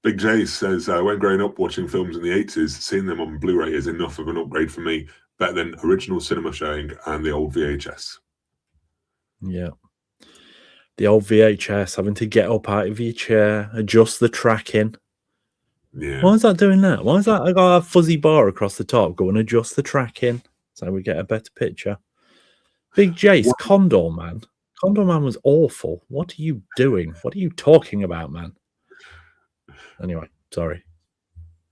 Big J says, when growing up watching films in the 80s, seeing them on Blu-ray is enough of an upgrade for me, better than original cinema showing and the old VHS. Yeah. The old VHS, having to get up out of your chair, adjust the tracking. Yeah. Why is that doing that? Why is that? I got a fuzzy bar across the top. Go and adjust the tracking so we get a better picture. Big Jace, Condor Man. Condor Man was awful. What are you doing? What are you talking about, man? Anyway, sorry.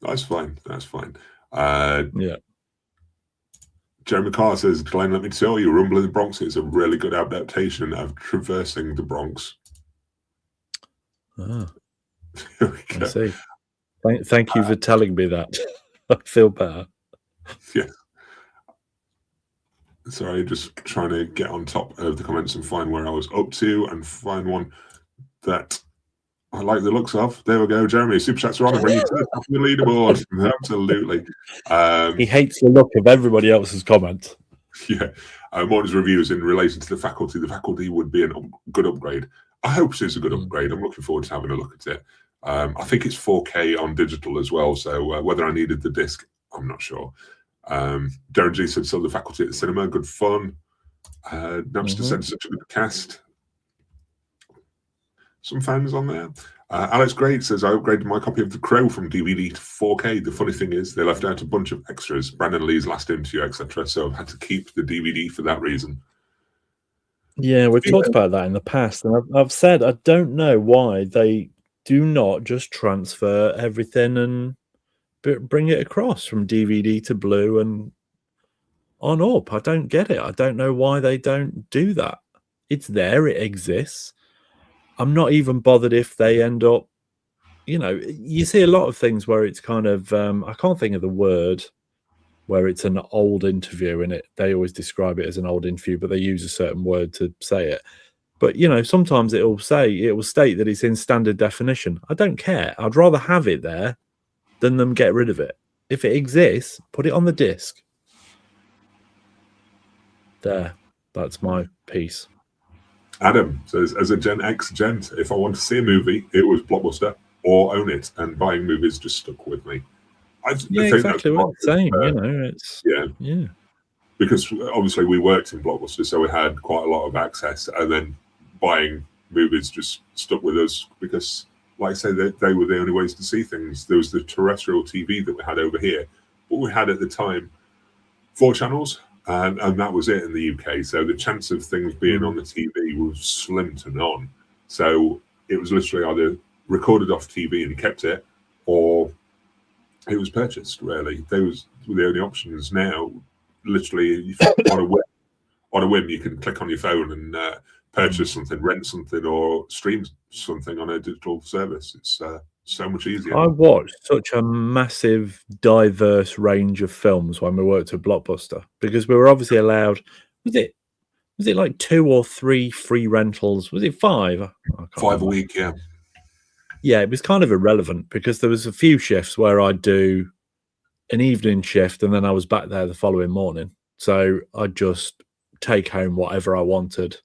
That's fine. That's fine. Yeah. Jeremy Carr says, Glenn, let me tell you, Rumble in the Bronx is a really good adaptation of Traversing the Bronx. Ah, I see. Thank you for telling me that. I feel better. Yeah. Sorry, just trying to get on top of the comments and find where I was up to and find one that I like the looks of. There we go, Jeremy. Super chats are on. Bring you to the top of the leaderboard. Absolutely. He hates the look of everybody else's comments. Yeah. Morning's reviews in relation to the faculty. The faculty would be a good upgrade. I hope it's a good upgrade. I'm looking forward to having a look at it. I think it's 4K on digital as well. So whether I needed the disc, I'm not sure. Darren G said, so the faculty at the cinema, good fun. Napster said such a good cast. Some fans on there. Alex Great says, I upgraded my copy of The Crow from DVD to 4K. The funny thing is, they left out a bunch of extras, Brandon Lee's last interview, etc. So I've had to keep the DVD for that reason. Yeah, we've talked about that in the past, and I've said I don't know why they do not just transfer everything and bring it across from DVD to Blue and on up. I don't get it. I don't know why they don't do that. It's there. It exists. I'm not even bothered if they end up, you see a lot of things where it's kind of, I can't think of the word, where it's an old interview in it. They always describe it as an old interview, but they use a certain word to say it. But, sometimes it will state that it's in standard definition. I don't care. I'd rather have it there than them get rid of it. If it exists, put it on the disc. There. That's my piece. Adam says, as a Gen X gent, if I want to see a movie, it was Blockbuster or own it, and buying movies just stuck with me. I think exactly what I'm saying. It's yeah. Because obviously we worked in Blockbuster, so we had quite a lot of access, and then buying movies just stuck with us because, like I say, they were the only ways to see things. There was the terrestrial TV that we had over here, but we had at the time 4 channels, and that was it in the UK. So the chance of things being on the TV was slim to none. So it was literally either recorded off TV and you kept it, or it was purchased. Really, those were the only options. Now, literally, on a whim, you can click on your phone and purchase something, rent something, or stream something on a digital service. It's so much easier. I watched such a massive, diverse range of films when we worked at Blockbuster because we were obviously allowed. Was it like 2 or 3 free rentals? Was it 5? 5 a week, yeah. Yeah, it was kind of irrelevant because there was a few shifts where I'd do an evening shift and then I was back there the following morning. So I'd just take home whatever I wanted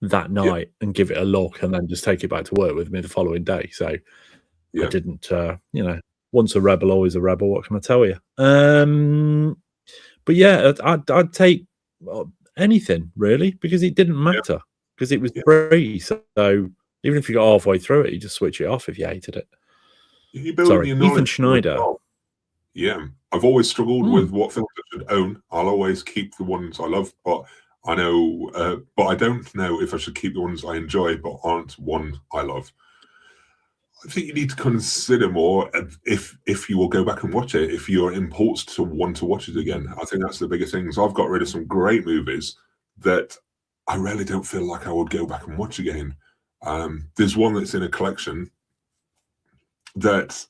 that night and give it a look and then just take it back to work with me the following day. So I didn't, once a rebel, always a rebel. What can I tell you? But yeah, I'd take anything really because it didn't matter because it was free. So even if you got halfway through it, you just switch it off if you hated it. Sorry, Ethan Schneider. Yeah, I've always struggled with what films I should own. I'll always keep the ones I love, but I know, but I don't know if I should keep the ones I enjoy but aren't one I love. I think you need to consider more if you will go back and watch it, if you're impulsed to want to watch it again. I think that's the biggest thing. So I've got rid of some great movies that I really don't feel like I would go back and watch again. There's one that's in a collection that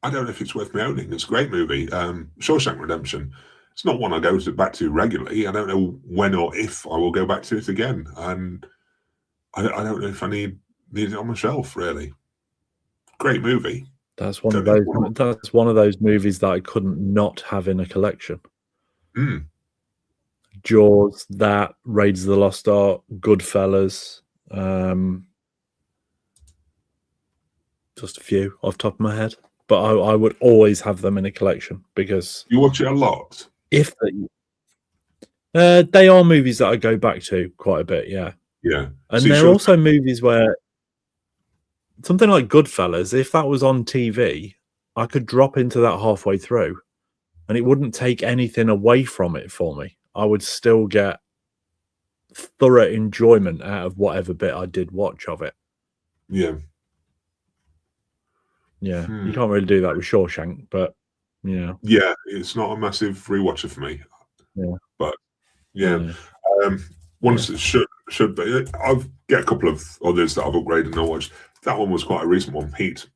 I don't know if it's worth me owning. It's a great movie, Shawshank Redemption. It's not one I go back to regularly. I don't know when or if I will go back to it again. And I don't know if I need it on my shelf, really. Great movie. That's one of those. That's one of those movies that I couldn't not have in a collection. Jaws, that Raiders of the Lost Ark, Goodfellas. Just a few off the top of my head, but I would always have them in a collection because you watch it a lot. If they are movies that I go back to quite a bit, yeah. Yeah, and they're also movies where something like Goodfellas, if that was on TV, I could drop into that halfway through, and it wouldn't take anything away from it for me. I would still get thorough enjoyment out of whatever bit I did watch of it. Yeah. Yeah, you can't really do that with Shawshank, but yeah. Yeah, it's not a massive rewatcher for me. Yeah. But yeah. Once it should be. I've get a couple of others that I've upgraded and I watched. That one was quite a recent one, Heat.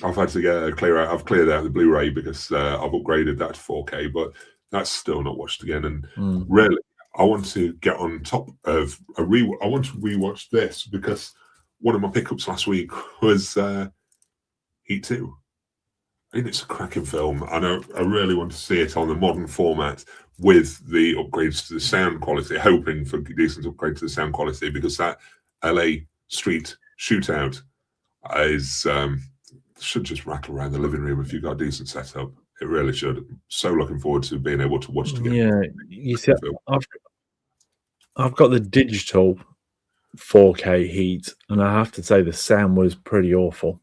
I've had to get I've cleared out the Blu Ray because I've upgraded that to 4K, but that's still not watched again. And really, I want to get on top of I want to rewatch this because one of my pickups last week was Heat 2. I think it's a cracking film, and I really want to see it on the modern format with the upgrades to the sound quality, hoping for a decent upgrade to the sound quality, because that LA street shootout is should just rattle around the living room if you've got a decent setup. It really should. So looking forward to being able to watch it again. Yeah, you see, I've got the digital 4K Heat, and I have to say the sound was pretty awful.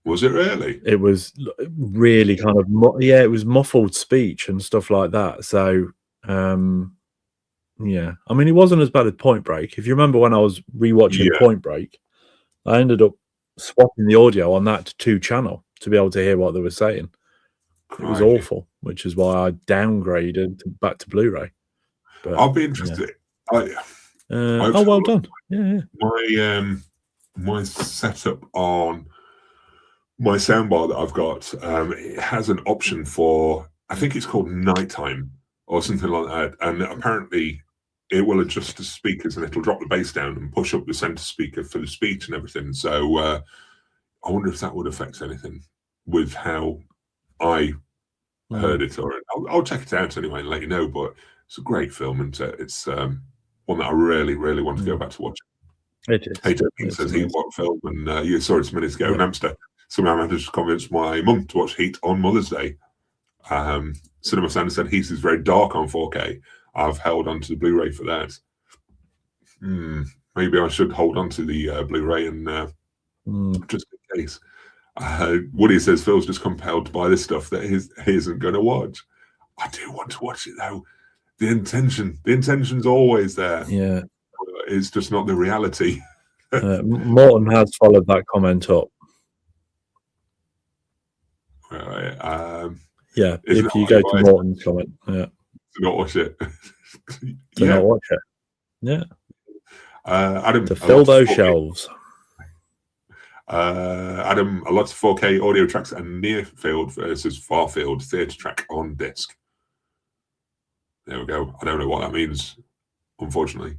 Was it really? It was really kind of it was muffled speech and stuff like that. So yeah, I mean, it wasn't as bad as Point Break. If you remember when I was rewatching Point Break, I ended up swapping the audio on that to 2-channel to be able to hear what they were saying. It was awful, which is why I downgraded back to Blu-ray. But I'll be interested. oh, well done. Yeah. My setup on my soundbar that I've got, it has an option for, I think it's called nighttime or something like that. And apparently it will adjust the speakers and it'll drop the bass down and push up the center speaker for the speech and everything. So I wonder if that would affect anything with how I heard it. Or I'll check it out anyway and let you know. But it's a great film, and it's one that I really, really want to go back to watch. It is. Hey, He says he watched film, and you saw it a minute ago in Amsterdam. Somehow I managed to convince my mum to watch Heat on Mother's Day. Cinema Standard said Heat is very dark on 4K. I've held on to the Blu-ray for that. Maybe I should hold on to the Blu-ray and just in case. Woody says Phil's just compelled to buy this stuff that he isn't going to watch. I do want to watch it though. The intention's always there. Yeah, it's just not the reality. Morton has followed that comment up. Yeah, if you go to Morton's comment, to not watch it. Not watch it. Yeah. Adam, to fill those shelves. Adam, a lot of 4K audio tracks and near field versus far field theatre track on disc. There we go. I don't know what that means, unfortunately.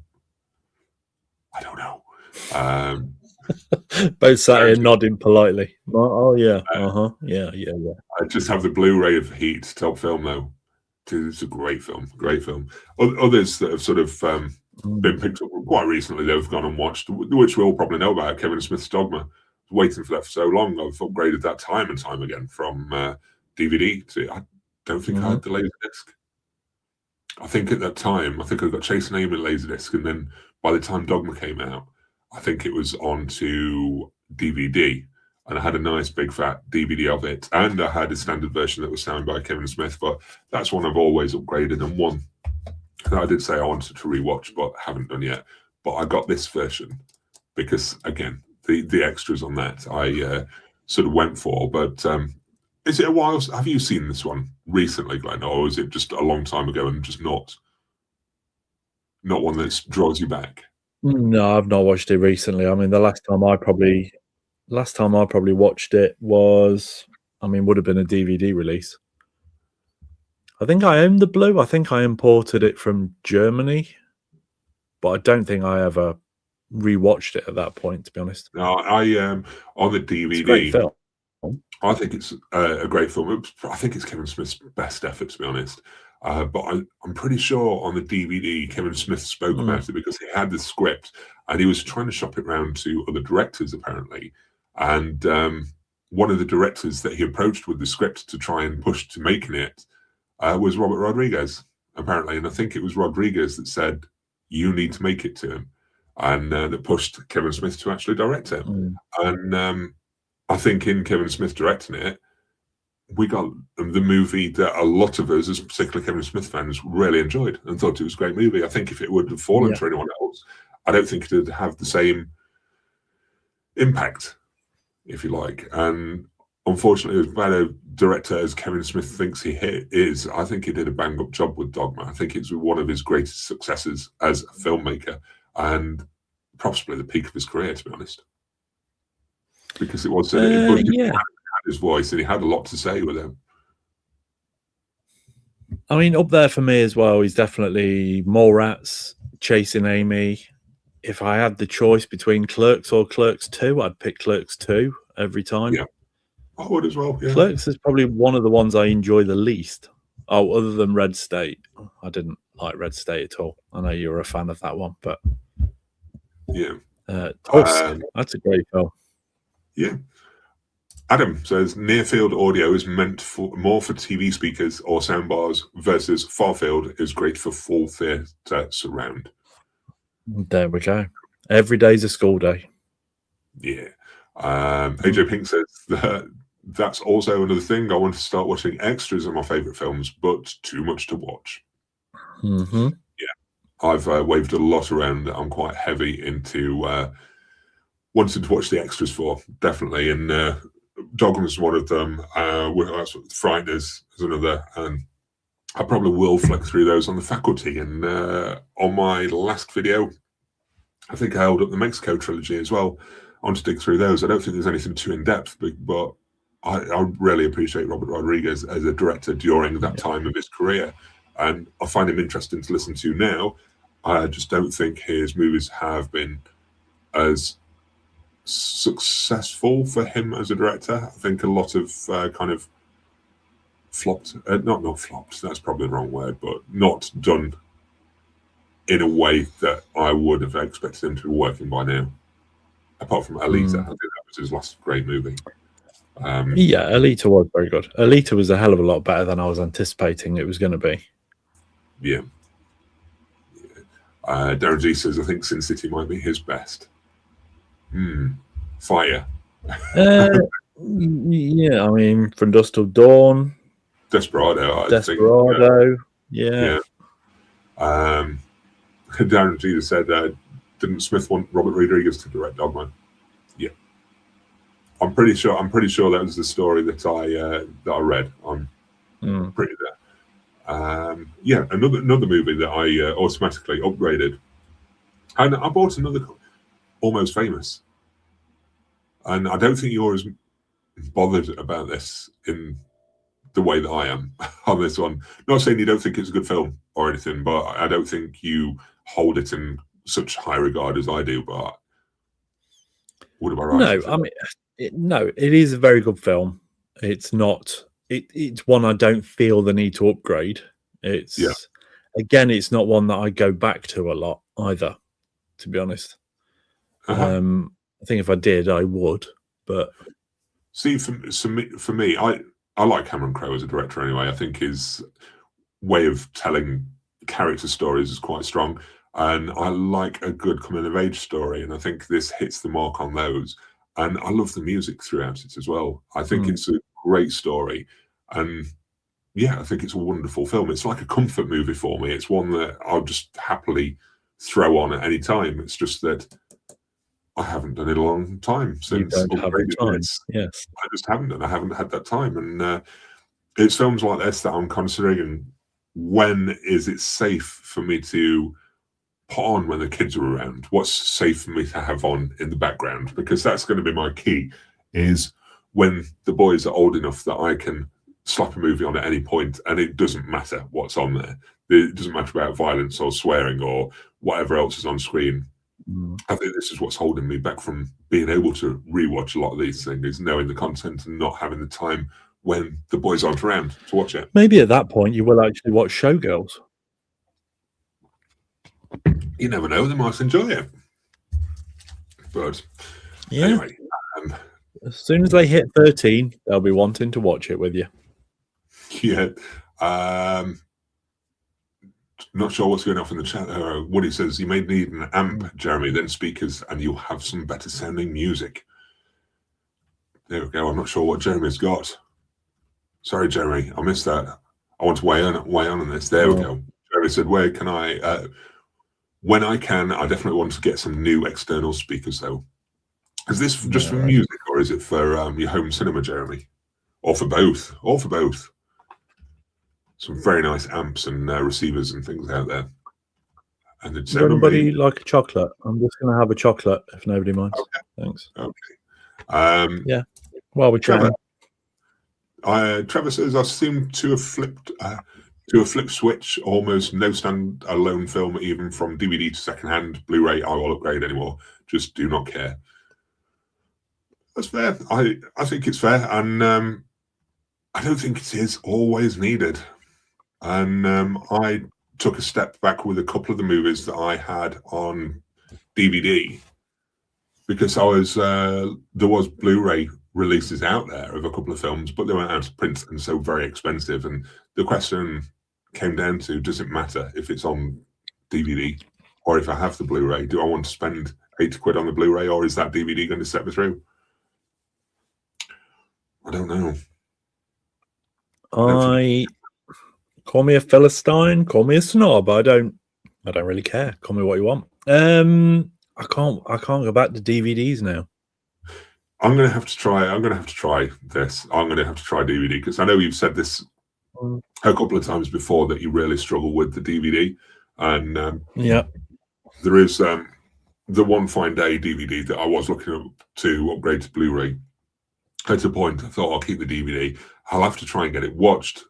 I don't know. Both sat here nodding politely. Oh yeah, yeah. I just have the Blu-ray of Heat, top film though. It's a great film, Others that have sort of been picked up quite recently, they've gone and watched, which we all probably know about, Kevin Smith's Dogma. Waiting for that for so long, I've upgraded that time and time again from DVD to. I don't think I had the Laserdisc. I think at that time, I got Chasing Amy in Laserdisc, and then by the time Dogma came out, I think it was on to DVD, and I had a nice big fat DVD of it, and I had a standard version that was signed by Kevin Smith. But that's one I've always upgraded, and one that I did say I wanted to rewatch, but haven't done yet. But I got this version because, again, the extras on that I sort of went for. But is it a while? Have you seen this one recently, Glenn, or is it just a long time ago and just not one that draws you back? No, I've not watched it recently. I mean, the last time I probably watched it was, would have been a DVD release. I think I own the Blue. I think I imported it from Germany, but I don't think I ever rewatched it at that point, to be honest. No, I on the DVD. It's a great film. I think it's a great film. I think it's Kevin Smith's best effort, to be honest. But I'm pretty sure on the DVD, Kevin Smith spoke about it because he had the script and he was trying to shop it around to other directors, apparently. And one of the directors that he approached with the script to try and push to making it was Robert Rodriguez, apparently. And I think it was Rodriguez that said, you need to make it to him. And that pushed Kevin Smith to actually direct it. And I think in Kevin Smith directing it, we got the movie that a lot of us, as particularly Kevin Smith fans, really enjoyed and thought it was a great movie. I think if it would have fallen to anyone else, I don't think it would have the same impact, if you like. And unfortunately, as bad a director as Kevin Smith thinks he is, I think he did a bang-up job with Dogma. I think it's one of his greatest successes as a filmmaker and possibly the peak of his career, to be honest. Because it was he had his voice and he had a lot to say with him. I mean, up there for me as well is definitely Mallrats, Chasing Amy. If I had the choice between Clerks or Clerks 2, I'd pick Clerks 2 every time. Yeah, I would as well. Yeah. Clerks is probably one of the ones I enjoy the least. Oh, other than Red State. I didn't like Red State at all. I know you're a fan of that one, but yeah. Tusk, that's a great film. Yeah. Adam says near-field audio is meant for more for TV speakers or soundbars versus far-field is great for full theatre surround. There we go. Every day's a school day. Yeah. AJ Pink says that's also another thing. I want to start watching extras of my favourite films, but too much to watch. Mm-hmm. Yeah. I've waved a lot around that I'm quite heavy into wanting to watch the extras for, definitely. And Dogma's one of them. Frighteners is another. And I probably will flick through those on the faculty. And on my last video, I think I held up the Mexico trilogy as well. I want to dig through those. I don't think there's anything too in-depth, but I really appreciate Robert Rodriguez as a director during that time of his career. And I find him interesting to listen to now. I just don't think his movies have been as successful for him as a director. I think a lot of kind of flopped, not flopped, that's probably the wrong word, but not done in a way that I would have expected him to be working by now. Apart from Alita, I think that was his last great movie. Yeah, Alita was very good. Alita was a hell of a lot better than I was anticipating it was going to be. Yeah. Darren G says, I think Sin City might be his best. Fire. Yeah, I mean, From Dusk Till Dawn. Desperado. Desperado. Yeah. Darren G said, didn't Smith want Robert Rodriguez to direct Dogma? Yeah. I'm pretty sure that was the story that I read. I'm pretty there. Yeah, another movie that I automatically upgraded, and I bought another, Almost Famous, and I don't think you're as bothered about this in the way that I am on this one. Not saying you don't think it's a good film or anything, but I don't think you hold it in such high regard as I do. But what am I right? No, I mean, it is a very good film. It's not. It's one I don't feel the need to upgrade. It's again, it's not one that I go back to a lot either, to be honest. I think if I did, I would. But see, for me, I like Cameron Crowe as a director anyway. I think his way of telling character stories is quite strong, and I like a good coming of age story, and I think this hits the mark on those. And I love the music throughout it as well. I think it's a great story, and yeah, I think it's a wonderful film. It's like a comfort movie for me. It's one that I'll just happily throw on at any time. It's just that I haven't done it in a long time since. You don't have the time. Yes, I just haven't, and I haven't had that time. And it's films like this that I'm considering. When is it safe for me to put on when the kids are around? What's safe for me to have on in the background? Because that's going to be my key, is when the boys are old enough that I can slap a movie on at any point and it doesn't matter what's on there. It doesn't matter about violence or swearing or whatever else is on screen. I think this is what's holding me back from being able to rewatch a lot of these things, is knowing the content and not having the time when the boys aren't around to watch it. Maybe at that point you will actually watch Showgirls. You never know, they might enjoy it. But anyway, As soon as they hit 13, they'll be wanting to watch it with you. Yeah. Not sure what's going off in the chat. Woody says you may need an amp, Jeremy, then speakers, and you'll have some better sounding music. There we go. I'm not sure what Jeremy's got. Sorry, Jeremy, I missed that. I want to weigh on this. There we go. Jeremy said, "Where can I? When I can, I definitely want to get some new external speakers, though. Is this just for music, or is it for your home cinema, Jeremy, or for both? Or for both? Some very nice amps and receivers and things out there. And it's anybody like a chocolate? I'm just going to have a chocolate if nobody minds. Okay. Thanks. Okay. Yeah. Well, we're trying. Trevor says I seem to have flipped to a flip switch. Almost no standalone film, even from DVD to secondhand Blu-ray. I will upgrade anymore. Just do not care. That's fair. I think it's fair, and I don't think it is always needed. And I took a step back with a couple of the movies that I had on DVD because I was there was Blu-ray releases out there of a couple of films, but they weren't out of print and so very expensive. And the question came down to: does it matter if it's on DVD or if I have the Blu-ray? Do I want to spend £80 on the Blu-ray, or is that DVD going to set me through? I don't know. Call me a Philistine, call me a snob. I don't really care. Call me what you want. I can't go back to DVDs now. I'm gonna have to try this. I'm gonna have to try DVD because I know you've said this a couple of times before that you really struggle with the DVD. And there is the One Fine Day DVD that I was looking to upgrade to Blu-ray. At a point, I thought I'll keep the DVD. I'll have to try and get it watched,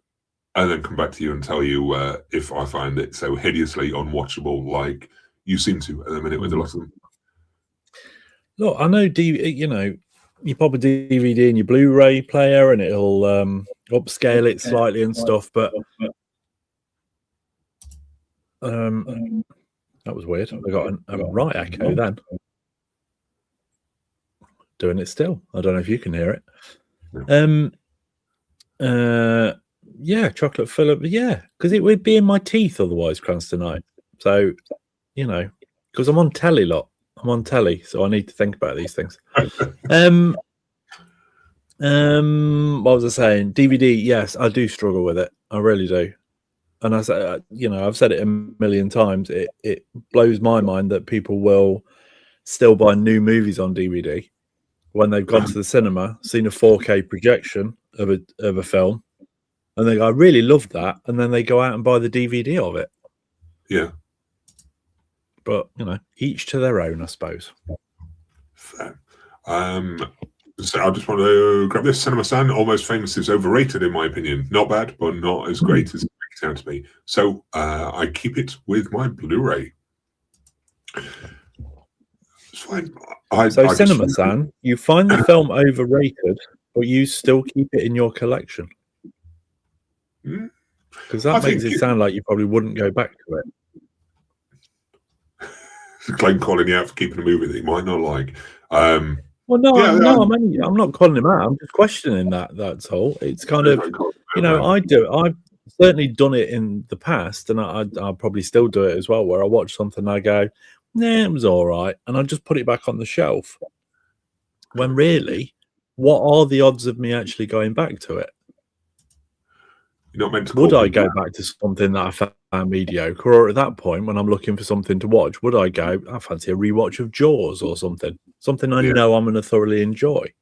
and then come back to you and tell you if I find it so hideously unwatchable, like you seem to at the minute with a lot of them. Look, I know you pop a DVD in your Blu-ray player, and it'll upscale it slightly and stuff. But that was weird. I got a right echo then. Doing it still. I don't know if you can hear it. Yeah, chocolate Philip. Yeah, because it would be in my teeth otherwise, Cranston night. So, because I'm on telly lot. I'm on telly, so I need to think about these things. What was I saying? DVD. Yes, I do struggle with it. I really do. And I say, I've said it a million times. It blows my mind that people will still buy new movies on DVD when they've gone to the cinema, seen a 4K projection of a film, and they go, I really love that, and then they go out and buy the DVD of it. Yeah. But, each to their own, I suppose. Fair. So I just want to grab this. Cinema San, Almost Famous is overrated in my opinion. Not bad, but not as great as it makes it out to be. So I keep it with my Blu-ray. It's fine. Cinema San, you find the film overrated, but you still keep it in your collection. Because that makes it sound like you probably wouldn't go back to it. Glenn calling you out for keeping a movie that you might not like. I'm not calling him out. I'm just questioning that. That's all. It's kind of, I've certainly done it in the past, and I'll probably still do it as well, where I watch something and I go, nah, it was all right, and I just put it back on the shelf. When really, what are the odds of me actually going back to it? You're not meant to. Would I go back to something that I found mediocre, or at that point when I'm looking for something to watch, would I go, I fancy a rewatch of Jaws or something I know I'm going to thoroughly enjoy?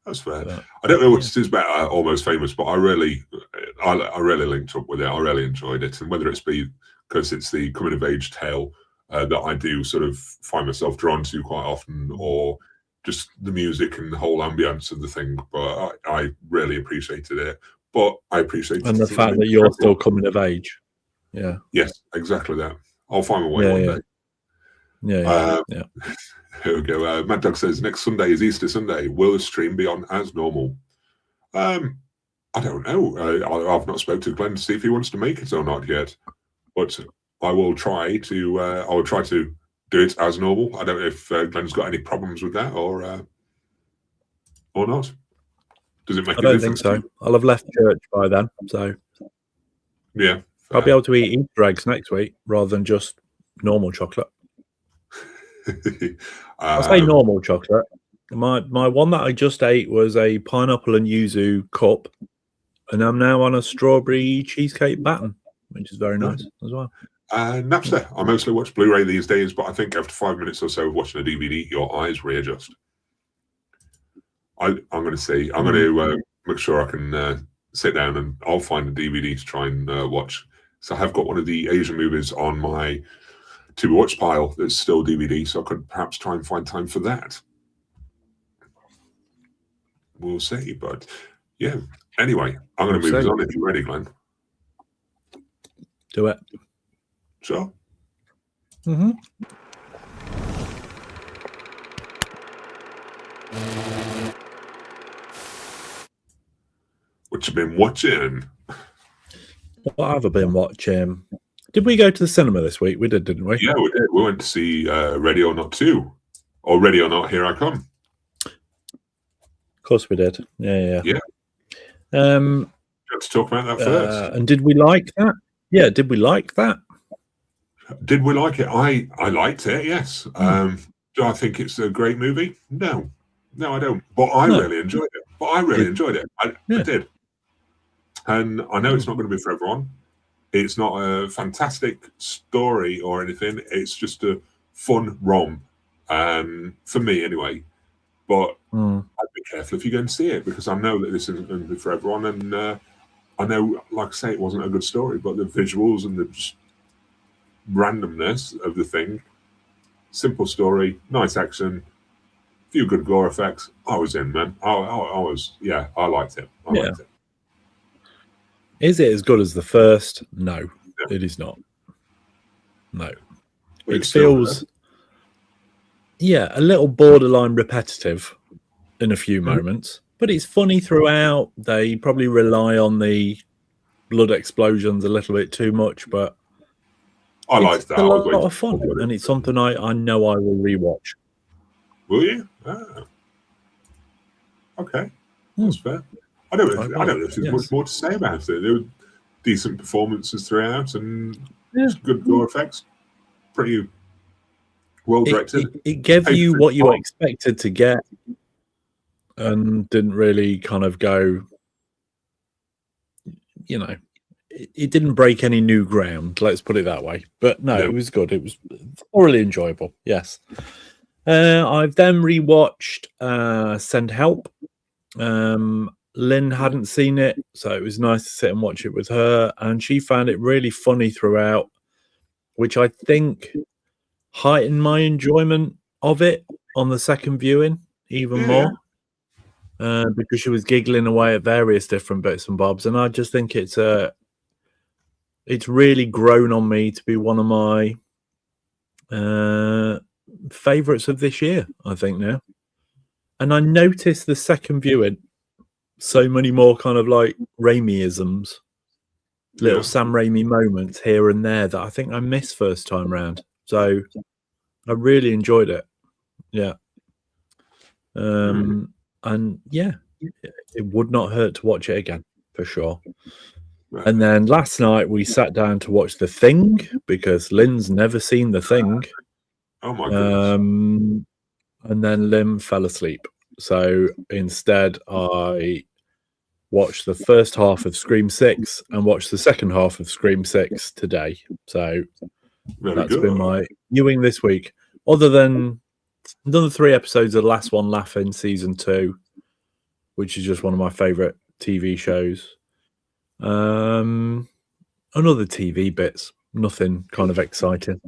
That's fair. I don't know what it is about Almost Famous, but I really linked up with it. I really enjoyed it, and whether it's because it's the coming of age tale that I do sort of find myself drawn to quite often, or just the music and the whole ambience of the thing. But I really appreciated it. But I appreciate and the fact that you're still coming of age. Yeah. Yes, exactly that. I'll find my way one day. Yeah. Here we go. Mad Dog says next Sunday is Easter Sunday. Will the stream be on as normal? I don't know. I've not spoken to Glenn to see if he wants to make it or not yet. But I will try to do it as normal. I don't know if Glenn's got any problems with that or. or not? Does it make I a don't difference? think so. I'll have left church by then, so yeah, I'll be able to eat Easter eggs next week rather than just normal chocolate. I'll say normal chocolate. My one that I just ate was a pineapple and yuzu cup, and I'm now on a strawberry cheesecake batten, which is very nice as well. Napster. I mostly watch Blu-ray these days, but I think after 5 minutes or so of watching a DVD, your eyes readjust. I'm going to see. I'm going to make sure I can sit down and I'll find a DVD to try and watch. So I have got one of the Asian movies on my to watch pile that's still DVD, so I could perhaps try and find time for that. We'll see, but yeah. Anyway, I'm going to move on if you're ready, Glenn. Do it. Sure. Mm-hmm. What you been watching? What have I been watching? Did we go to the cinema this week? We did, didn't we? Yeah, we did. We went to see Ready or Not 2. Or Ready or Not, Here I Come. Of course we did. Yeah. Let's talk about that first. And did we like that? Yeah, did we like that? Did we like it? I liked it, yes. Do I think it's a great movie? No, I don't. But I really enjoyed it. I did. And I know it's not going to be for everyone. It's not a fantastic story or anything. It's just a fun rom, for me anyway. But I'd be careful if you're going to see it, because I know that this isn't going to be for everyone. And I know, like I say, it wasn't a good story, but the visuals and the just randomness of the thing, simple story, nice action, few good gore effects. I was in, man. I liked it. I liked it. Is it as good as the first? No, it is not. No. It feels, a little borderline repetitive in a few moments, but it's funny throughout. They probably rely on the blood explosions a little bit too much, but I liked that. It's a lot of fun, and it's something I know I will rewatch. Will you? Okay, that's fair. I don't know if there's much more to say about it. There were decent performances throughout, and good gore effects. Pretty well directed. It gave you what you expected to get, and didn't really kind of go. It didn't break any new ground. Let's put it that way. But no, it was good. It was thoroughly enjoyable. Yes. I've then rewatched Send Help. Lynn hadn't seen it, so it was nice to sit and watch it with her, and she found it really funny throughout, which I think heightened my enjoyment of it on the second viewing even more, because she was giggling away at various different bits and bobs, and I just think it's really grown on me to be one of my favorites of this year, I think now. And I noticed the second viewing so many more kind of like Raimi-isms, little Sam Raimi moments here and there that I think I missed first time round. So I really enjoyed it. Yeah. And it would not hurt to watch it again for sure. And then last night we sat down to watch The Thing, because Lynn's never seen The Thing. Oh my goodness. And then Lynn fell asleep. So instead I watched the first half of Scream 6 and watched the second half of Scream 6 today. So that's been my viewing this week. Other than another 3 episodes of The Last One Laughing season 2, which is just one of my favourite TV shows. And other TV bits, nothing kind of exciting.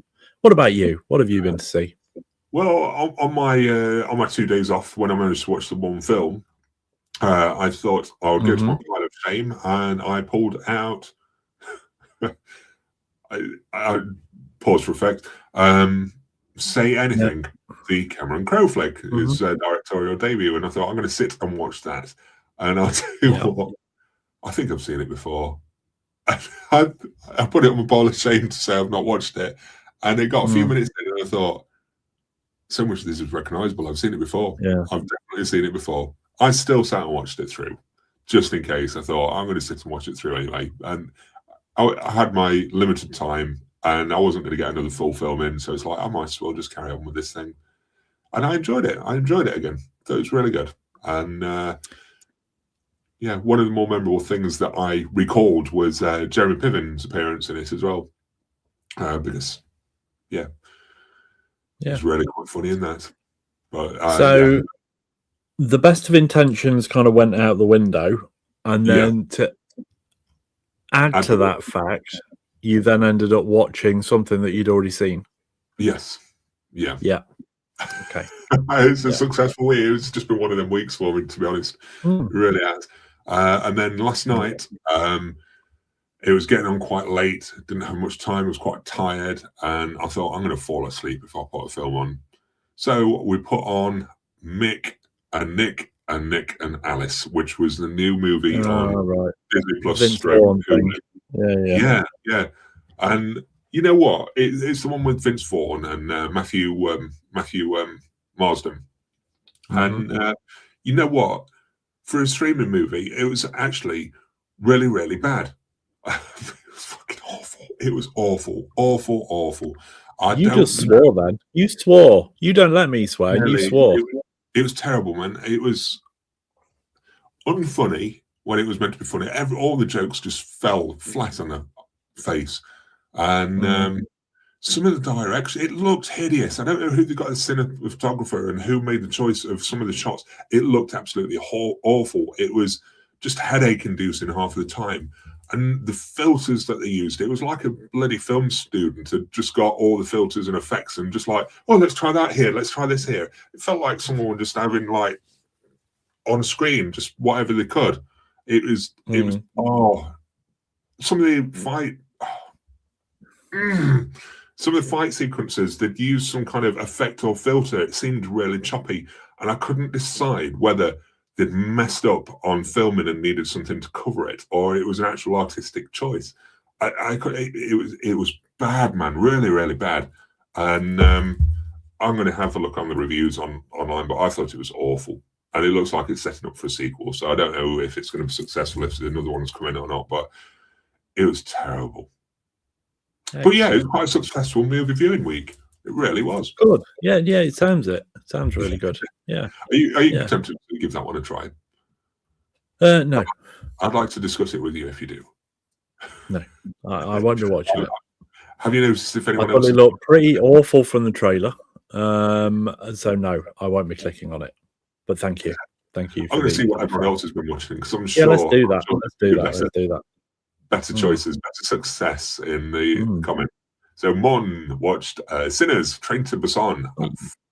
What about you? What have you been to see? Well, on my 2 days off, when I managed to watch the one film, I thought I'll go to my pile of shame, and I pulled out. I paused for effect. Say Anything, the Cameron Crowe flick, his directorial debut, and I thought I'm going to sit and watch that. And I'll tell you what, I think I've seen it before. I put it on my pile of shame to say I've not watched it, and it got a few minutes in, and I thought, so much of this is recognisable. I've seen it before. Yeah. I've definitely seen it before. I still sat and watched it through, just in case. I thought, I'm going to sit and watch it through anyway. And I had my limited time, and I wasn't going to get another full film in, so it's like, I might as well just carry on with this thing. And I enjoyed it. I enjoyed it again. So it was really good. And yeah, one of the more memorable things that I recalled was Jeremy Piven's appearance in it as well. Because, yeah, it's really quite funny in that. But, so the best of intentions kind of went out the window, and then to add to that fact, you then ended up watching something that you'd already seen. Yes. Yeah. Yeah. Okay. It's a successful week. It's just been one of them weeks for me, to be honest. It really has. And then last night, it was getting on quite late. Didn't have much time. I was quite tired, and I thought, I'm going to fall asleep if I put a film on. So we put on Mick and Nick and Nick and Alice, which was the new movie on Disney Plus. Yeah. And you know what? It's the one with Vince Vaughn and Matthew Marsden. And you know what? For a streaming movie, it was actually really, really bad. It was fucking awful. It was awful. You just swore then. You swore. You don't let me swear. Really, you swore. It was terrible, man. It was unfunny when it was meant to be funny. All the jokes just fell flat on the face. And some of the direction, it looked hideous. I don't know who they got as cinematographer and who made the choice of some of the shots. It looked absolutely awful. It was just headache-inducing half of the time. And the filters that they used, it was like a bloody film student had just got all the filters and effects and just like, oh, let's try that here, let's try this here. It felt like someone just having like on screen just whatever they could. It was some of the fight. Some of the fight sequences, they'd use some kind of effect or filter. It seemed really choppy, and I couldn't decide whether they'd messed up on filming and needed something to cover it, or it was an actual artistic choice. It was bad, man, really, really bad. And I'm going to have a look on the reviews online, but I thought it was awful, and it looks like it's setting up for a sequel. So I don't know if it's going to be successful, if another one's coming or not, but it was terrible. Excellent. But yeah, it was quite a successful movie viewing week. It really was. Good. Yeah, it sounds really good. Yeah. Are you tempted to give that one a try? No. I'd like to discuss it with you if you do. No, I won't be watching it. Have you noticed if anyone else? It looked pretty awful from the trailer. So no, I won't be clicking on it. But thank you. I'm going to see what everyone else has been watching, because I'm sure. Yeah, let's do that. Let's do that. Better choices, better success in the comment. So Mon watched Sinners, Train to Busan,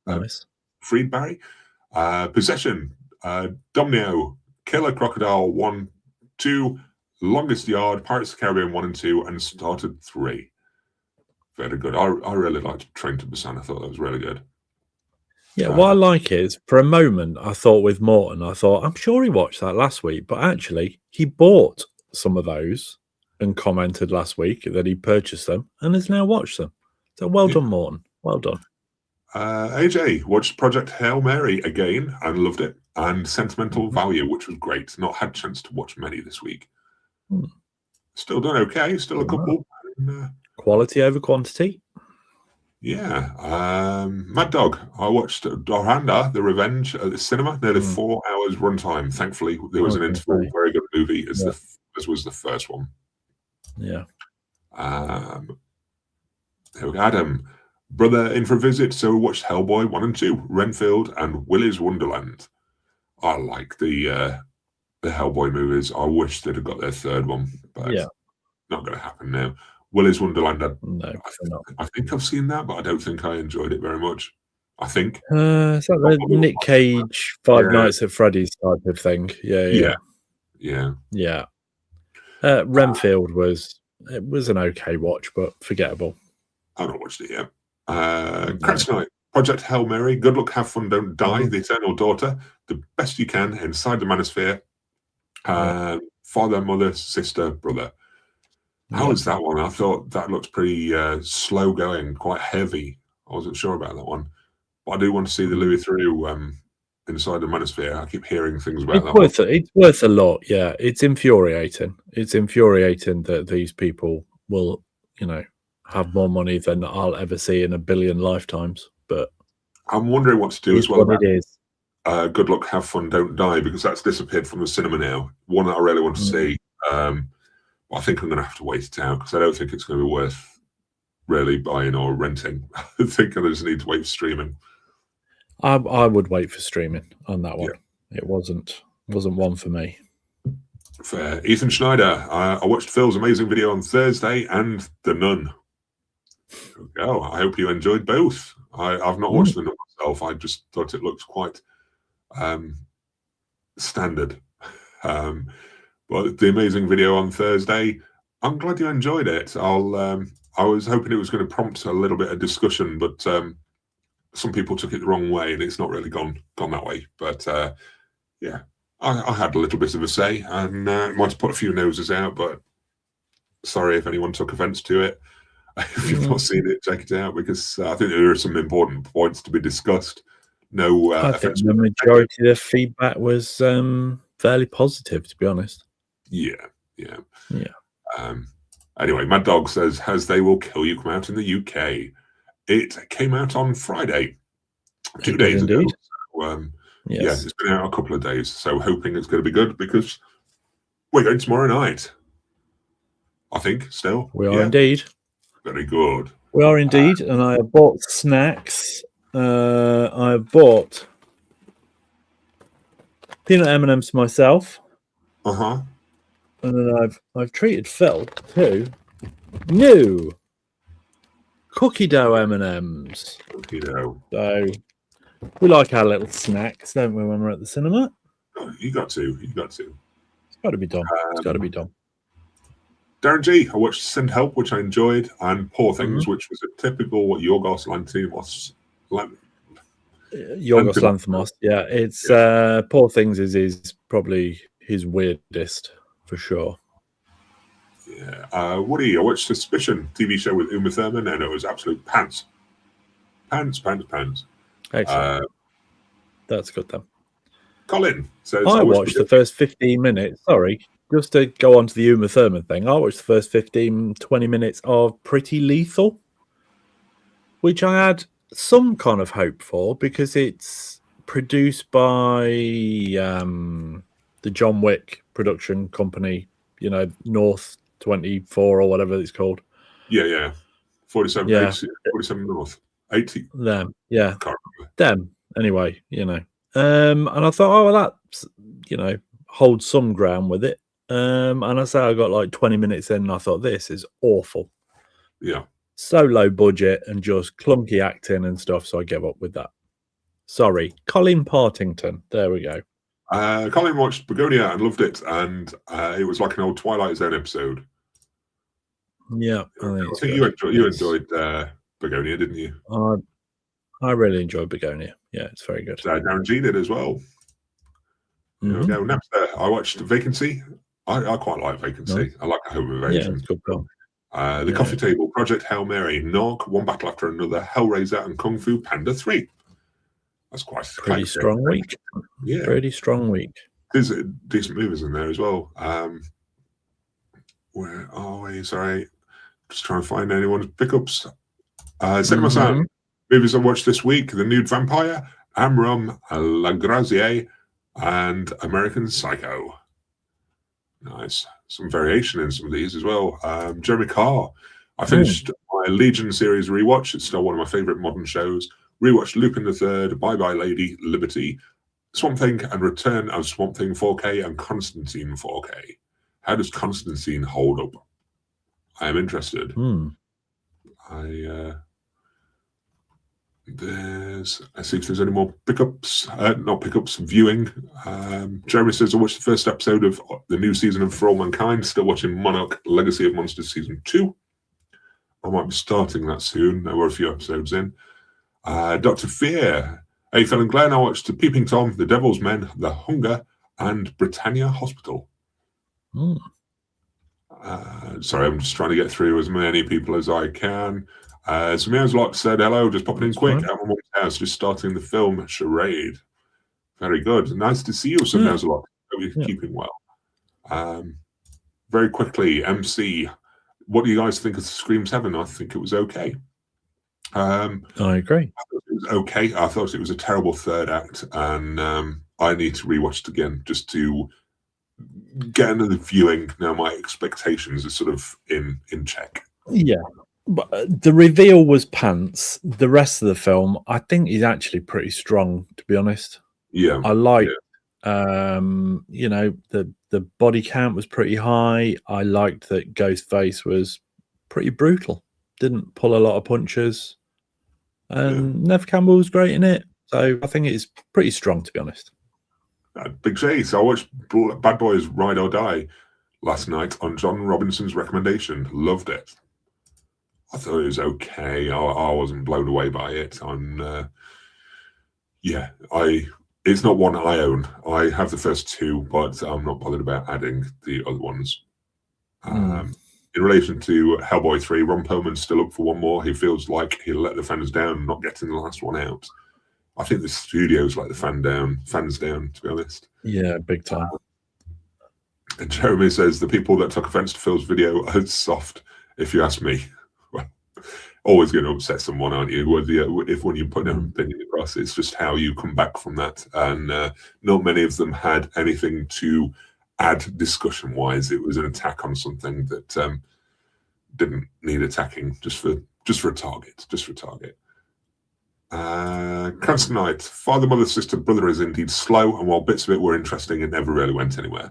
nice. Freed Barry, Possession, Domino, Killer Crocodile 1, 2, Longest Yard, Pirates of the Caribbean 1 and 2, and Started 3. Very good. I really liked Train to Busan. I thought that was really good. Yeah, what I like is, for a moment, I thought with Morton, I'm sure he watched that last week, but actually he bought some of those and commented last week that he purchased them and has now watched them. So well done, Morton. Well done. AJ watched Project Hail Mary again and loved it, and Sentimental Value, which was great. Not had a chance to watch many this week. Still done okay. Still a couple. Quality over quantity. Yeah. Mad Dog. I watched Doranda, The Revenge at the cinema. Nearly 4 hours runtime. Thankfully, there was an interval. Very good movie, as was the first one. Yeah. Adam, brother in for a visit, so we watched Hellboy 1 and 2, Renfield, and Willy's Wonderland. I like the Hellboy movies. I wish they'd have got their third one, but not going to happen now. Willy's Wonderland. I think I've seen that, but I don't think I enjoyed it very much. I think. Is that the Nick Cage Five Nights at Freddy's type of thing? Yeah. Renfield was an okay watch, but forgettable. I've not watched it yet. Crash Night, Project Hail Mary, Good Luck, Have Fun, Don't Die, The Eternal Daughter, The Best You Can, Inside the Manosphere, Father, Mother, Sister, Brother. How was that one? I thought that looked pretty slow going, quite heavy. I wasn't sure about that one, but I do want to see the Louis Theroux inside the manosphere. I keep hearing things about It's worth a lot. Yeah, it's infuriating. It's infuriating that these people will, have more money than I'll ever see in a billion lifetimes. But I'm wondering what to do as well. What it is. Good Luck, Have Fun, Don't Die, because that's disappeared from the cinema now. One that I really want to see. I think I'm going to have to wait it out because I don't think it's going to be worth really buying or renting. I think I just need to wait for streaming. I would wait for streaming on that one. Yeah. It wasn't one for me. For Ethan Schneider, I watched Phil's amazing video on Thursday and The Nun. Oh, I hope you enjoyed both. I've not watched The Nun myself. I just thought it looked quite standard. But the amazing video on Thursday, I'm glad you enjoyed it. I was hoping it was going to prompt a little bit of discussion, but some people took it the wrong way, and it's not really gone that way. But yeah, I had a little bit of a say, and might have put a few noses out. But sorry if anyone took offence to it. If you've not seen it, check it out, because I think there are some important points to be discussed. I think the majority of the feedback was fairly positive, to be honest. Yeah. Anyway, Mad Dog says, "Has They Will Kill You" come out in the UK? It came out on Friday, 2 days ago. So, yes. Yeah, it's been out a couple of days, so hoping it's going to be good because we're going tomorrow night. I think still. We are indeed. Very good. We are indeed, and I have bought snacks. I bought peanut M&Ms for myself. And then I've treated Phil to new cookie dough M&Ms. Cookie dough. So we like our little snacks, don't we, when we're at the cinema? Oh, you got to. It's got to be done. It's got to be done. Darren G, I watched Send Help, which I enjoyed, and Poor Things, which was a typical Yorgos Lanthimos. Yorgos Lanthimos, yeah. It's Poor Things is probably his weirdest for sure. Yeah. Woody, I watched Suspicion TV show with Uma Thurman, and it was absolute pants. Excellent. That's good then. Colin says, I watched the first 15 minutes. Sorry, just to go on to the Uma Thurman thing. I watched the first 15-20 minutes of Pretty Lethal, which I had some kind of hope for because it's produced by the John Wick production company, North 24 or whatever it's called. Yeah. 47, yeah. 47 North. 80. Them, yeah. Them, anyway, And I thought, that's, hold some ground with it. And I say I got like 20 minutes in and I thought, this is awful. Yeah. So low budget and just clunky acting and stuff, so I gave up with that. Sorry. Colin Partington. There we go. Colin watched Begonia and loved it, and it was like an old Twilight Zone episode. Yeah. I think you enjoyed Begonia, didn't you? I really enjoyed Begonia. Yeah, it's very good. Darren G did as well. There we go. Napster, I watched Vacancy. I quite like Vacancy. I like a home invasion. Yeah, it's good film. The Coffee Table, Project Hail Mary, Nog, One Battle After Another, Hellraiser, and Kung Fu Panda 3. That's quite pretty strong week. Yeah, pretty strong week. There's decent movies in there as well. Where are we? Sorry, just trying to find anyone's pickups. Cinema Sound movies I watched this week: The Nude Vampire, Amram, La Grazie, and American Psycho. Nice. Some variation in some of these as well. Jeremy Carr. I finished my Legion series rewatch. It's still one of my favourite modern shows. Rewatched Lupin the Third, Bye Bye Lady, Liberty, Swamp Thing, and Return of Swamp Thing 4K, and Constantine 4K. How does Constantine hold up? I am interested. I see if there's any more pickups. Not pickups, viewing. Jeremy says, I watched the first episode of the new season of For All Mankind. Still watching Monarch Legacy of Monsters Season 2. I might be starting that soon. We're a few episodes in. Dr. Fear. Hey, Phil and Glenn, I watched The Peeping Tom, The Devil's Men, The Hunger, and Britannia Hospital. Sorry, I'm just trying to get through as many people as I can. Samir's Lot said, hello, just popping in quick. At my mum's house, just starting the film Charade. Very good. Nice to see you. So there's a lot. Hope you're keeping well. Very quickly, MC, what do you guys think of Scream 7? I think it was okay. I agree. I thought it was okay. I thought it was a terrible third act, and I need to rewatch it again just to get another viewing. Now my expectations are sort of in check. Yeah, but the reveal was pants. The rest of the film, I think, is actually pretty strong, to be honest. Yeah, I like, you know, the body count was pretty high. I liked that Ghostface was pretty brutal. Didn't pull a lot of punches, and Nev Campbell was great in it. So I think it's pretty strong, to be honest. Big J. So I watched Bad Boys Ride or Die last night on John Robinson's recommendation. Loved it. I thought it was okay. I wasn't blown away by it. It's not one I own. I have the first two, but I'm not bothered about adding the other ones. In relation to Hellboy 3, Ron Perlman's still up for one more. He feels like he'll let the fans down, not getting the last one out. I think the studio's let the fans down, to be honest. Yeah, big time. And Jeremy says the people that took offense to Phil's video are soft, if you ask me. Well, always going to upset someone, aren't you? When you put an opinion across, it's just how you come back from that. And not many of them had anything to add discussion-wise. It was an attack on something that didn't need attacking, just for a target. Cranston Knight, Father, Mother, Sister, Brother is indeed slow, and while bits of it were interesting, it never really went anywhere.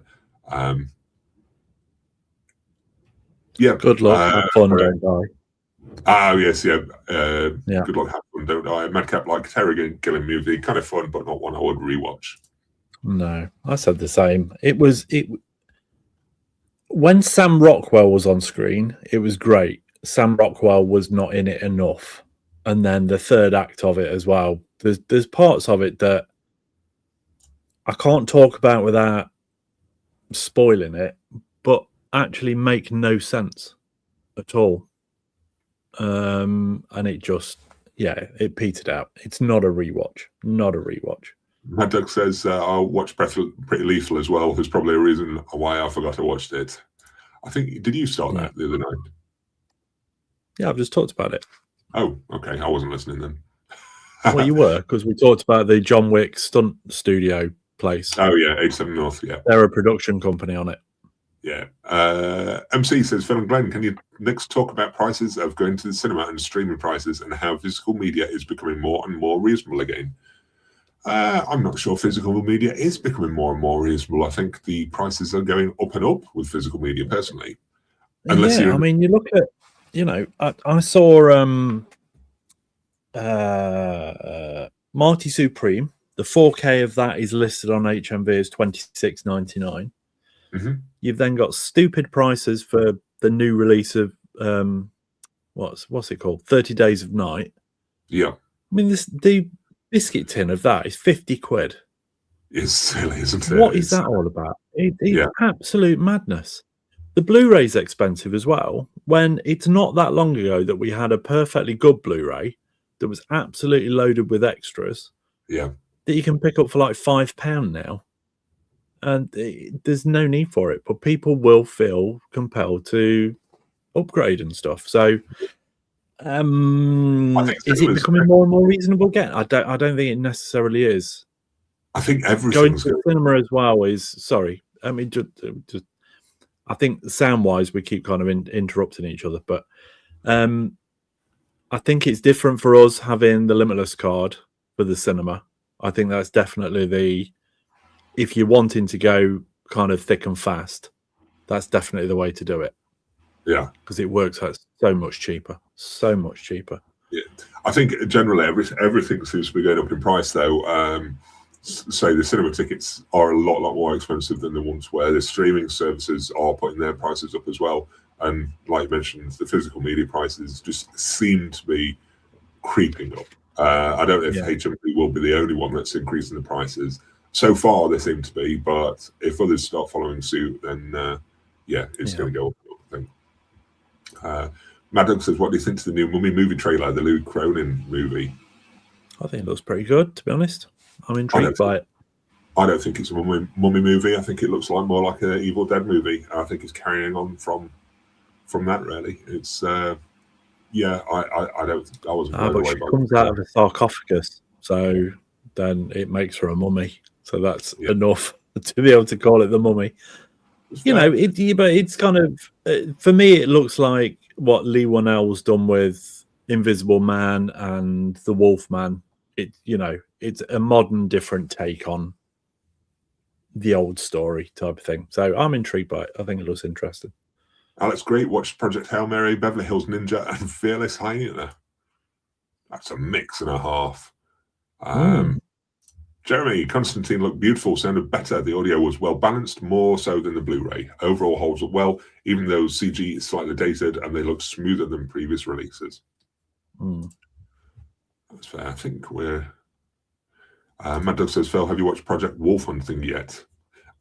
Good luck, have fun, don't die. Yes, Good luck, have fun, don't die. Madcap like Terror killing movie, kind of fun, but not one I would rewatch. No, I said the same. It when Sam Rockwell was on screen, it was great. Sam Rockwell was not in it enough. And then the third act of it as well. There's parts of it that I can't talk about without spoiling it, but actually make no sense at all. And it just, it petered out. It's not a rewatch. Mad Duck says, I'll watch Pretty Lethal as well. There's probably a reason why I forgot I watched it. I think, did you start that the other night? Yeah, I've just talked about it. Oh, okay. I wasn't listening then. Well, you were, because we talked about the John Wick stunt studio place. Oh, yeah, 87 North, yeah. They're a production company on it. Yeah. MC says, Phil and Glenn, can you next talk about prices of going to the cinema and streaming prices and how physical media is becoming more and more reasonable again? I'm not sure physical media is becoming more and more reasonable. I think the prices are going up and up with physical media, personally. Unless I mean, you look at, I saw Marty Supreme. The 4K of that is listed on HMV as $26.99. You've then got stupid prices for the new release of what's it called? 30 Days of Night. Yeah. I mean, the biscuit tin of that is 50 quid. It's silly, isn't it? What is that all about? It's absolute madness. The Blu-ray's expensive as well, when it's not that long ago that we had a perfectly good Blu-ray that was absolutely loaded with extras. Yeah. That you can pick up for like £5 now. And there's no need for it, but people will feel compelled to upgrade and stuff. So is it becoming more and more reasonable again? I don't think it necessarily is. I think everything's going to the cinema as well is I mean, just I think sound wise we keep kind of interrupting each other, but I think it's different for us having the Limitless card for the cinema. I think that's definitely if you're wanting to go kind of thick and fast, that's definitely the way to do it. Yeah, because it works out so much cheaper. Yeah, I think generally everything seems to be going up in price, though. Say the cinema tickets are a lot more expensive than the ones where the streaming services are putting their prices up as well. And like you mentioned, the physical media prices just seem to be creeping up. I don't know if HMV will be the only one that's increasing the prices. So far, they seem to be, but if others start following suit, then it's going to go up, I think. Maddox says, what do you think of the new Mummy movie trailer, the Louis Cronin movie? I think it looks pretty good, to be honest. I'm intrigued by it. I don't think it's a mummy movie. I think it looks more like an Evil Dead movie. I think it's carrying on from that. Really, it's yeah. I wasn't blown But away she by comes it. out of a sarcophagus, so then it makes her a mummy. So that's enough to be able to call it the Mummy. But it's kind of for me, it looks like what Lee Whannell's done with Invisible Man and The Wolfman. It's a modern, different take on the old story type of thing. So I'm intrigued by it. I think it looks interesting. Alex Great watched Project Hail Mary, Beverly Hills Ninja, and Fearless Hyena. That's a mix and a half. Jeremy, Constantine looked beautiful, sounded better. The audio was well balanced, more so than the Blu-ray. Overall holds up well, even though CG is slightly dated and they look smoother than previous releases. That's fair. I think we're... Mad Dog says, Phil, have you watched Project Wolf Hunting yet?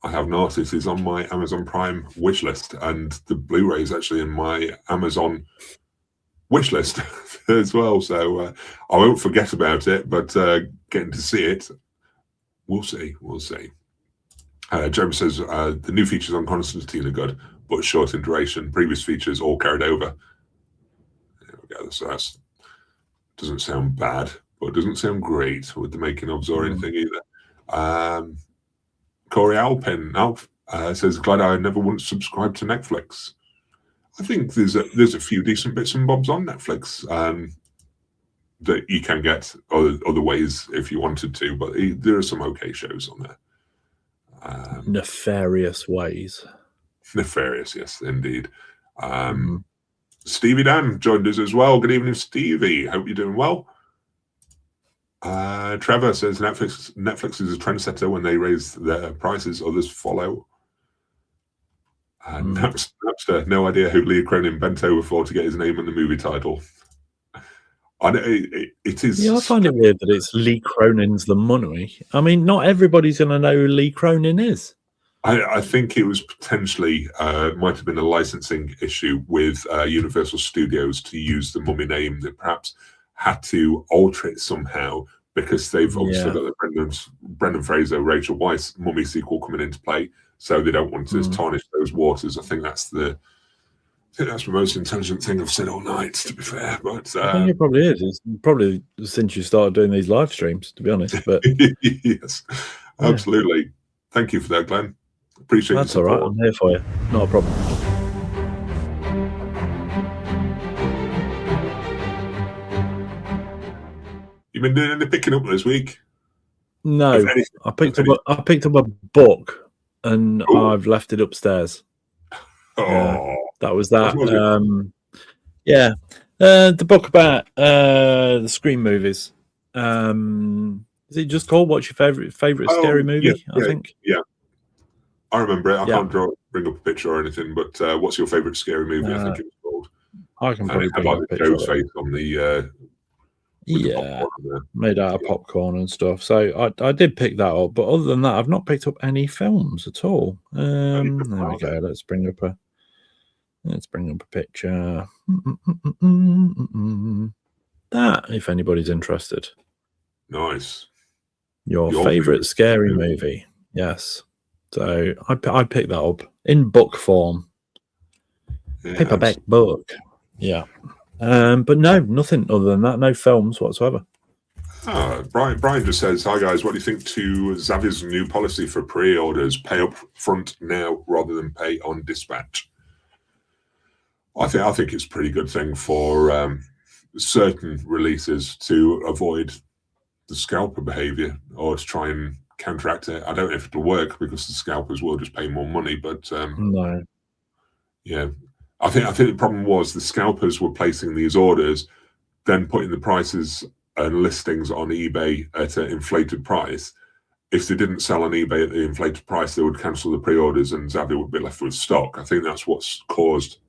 I have not. It is on my Amazon Prime wish list, and the Blu-ray is actually in my Amazon wish list as well. So I won't forget about it, but getting to see it, we'll see. Jeremy says the new features on Constantine are good, but short in duration. Previous features all carried over. There we go. So that doesn't sound bad, but it doesn't sound great with the making ofs or anything either. Corey Alpin says, glad I never once subscribed to Netflix. I think there's a few decent bits and bobs on Netflix that you can get other ways if you wanted to, but there are some okay shows on there. Nefarious ways. Nefarious, yes, indeed. Stevie Dan joined us as well. Good evening, Stevie. Hope you're doing well. Trevor says Netflix is a trendsetter. When they raise their prices, others follow. Napster, no idea who Lee Cronin bent over for to get his name on the movie title. It is. Yeah, I find it weird that it's Lee Cronin's The Mummy. I mean, not everybody's going to know who Lee Cronin is. I think it was potentially might have been a licensing issue with Universal Studios to use the Mummy name. That perhaps had to alter it somehow because they've obviously got the Brendan Fraser, Rachel Weisz Mummy sequel coming into play, so they don't want to tarnish those waters. I think that's the most intelligent thing I've said all night, to be fair. But I think it probably is. It's probably since you started doing these live streams, to be honest. But yes, absolutely. Thank you for that, Glenn. Appreciate it. That's all right. I'm here for you. Not a problem. You been doing any picking up this week? No, I picked up a book and I've left it upstairs. That was that. The book about the Scream movies. Is it just called "What's Your favorite scary movie"? I think. Yeah, I remember it. I can't bring up a picture or anything, but what's your favorite scary movie? I think it was called. I can probably bring up a picture. Joe's face on the. Made out of popcorn and stuff. So I did pick that up, but other than that, I've not picked up any films at all. There we go. Let's bring up a picture. That, if anybody's interested. Nice. Your favorite scary movie? Yes. So I picked that up in book form, paperback book. Yeah. But no, nothing other than that. No films whatsoever. Brian just says, hi guys, what do you think to Xavi's new policy for pre-orders? Pay up front now rather than pay on dispatch. I think it's a pretty good thing for certain releases to avoid the scalper behavior or to try and counteract it. I don't know if it'll work because the scalpers will just pay more money, but no. Yeah. I think the problem was the scalpers were placing these orders, then putting the prices and listings on eBay at an inflated price. If they didn't sell on eBay at the inflated price, they would cancel the pre-orders and Xavi would be left with stock. I think that's what's caused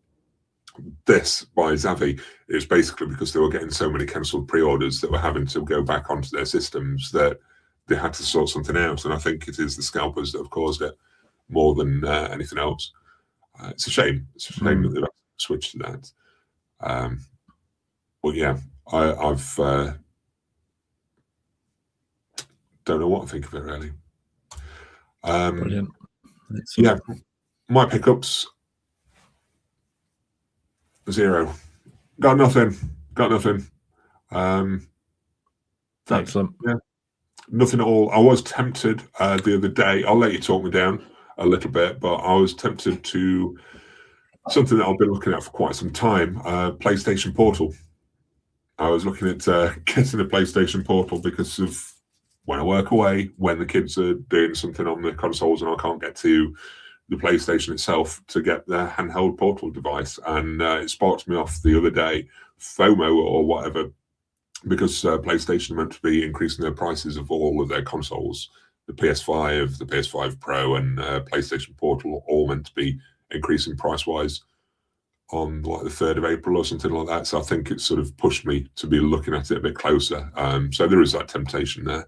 this by Xavi. It's basically because they were getting so many cancelled pre-orders that were having to go back onto their systems that they had to sort something out. And I think it is the scalpers that have caused it more than anything else. It's a shame. It's a shame that they've switched to that. But yeah, I've don't know what to think of it really. Brilliant. Yeah, my pickups, 0. Got nothing. Excellent. Yeah, nothing at all. I was tempted the other day. I'll let you talk me down a little bit, but I was tempted to something that I've been looking at for quite some time, PlayStation Portal. I was looking at getting a PlayStation Portal because of when I work away, when the kids are doing something on the consoles and I can't get to the PlayStation itself to get their handheld Portal device. And it sparked me off the other day, FOMO or whatever, because PlayStation are meant to be increasing their prices of all of their consoles. The PS5, the PS5 Pro, and PlayStation Portal all meant to be increasing price-wise on like the 3rd of April or something like that. So I think it sort of pushed me to be looking at it a bit closer. So there is that temptation there.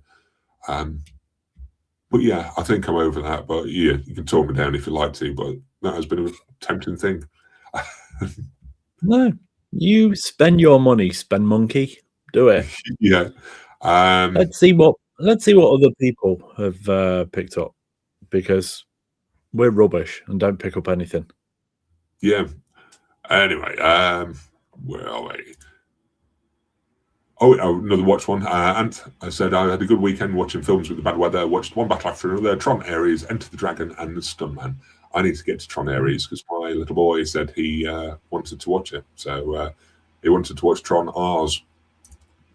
But yeah, I think I'm over that. But yeah, you can talk me down if you like to, but that has been a tempting thing. No, you spend your money, spend monkey. Do it. Yeah. Let's see what other people have picked up, because we're rubbish and don't pick up anything. Yeah. Anyway, where are we? Oh, another watch one. Ant, I said I had a good weekend watching films with the bad weather. Watched one battle after another. Tron Ares, Enter the Dragon, and The Stuntman. I need to get to Tron Ares because my little boy said he wanted to watch it. So he wanted to watch Tron Ars.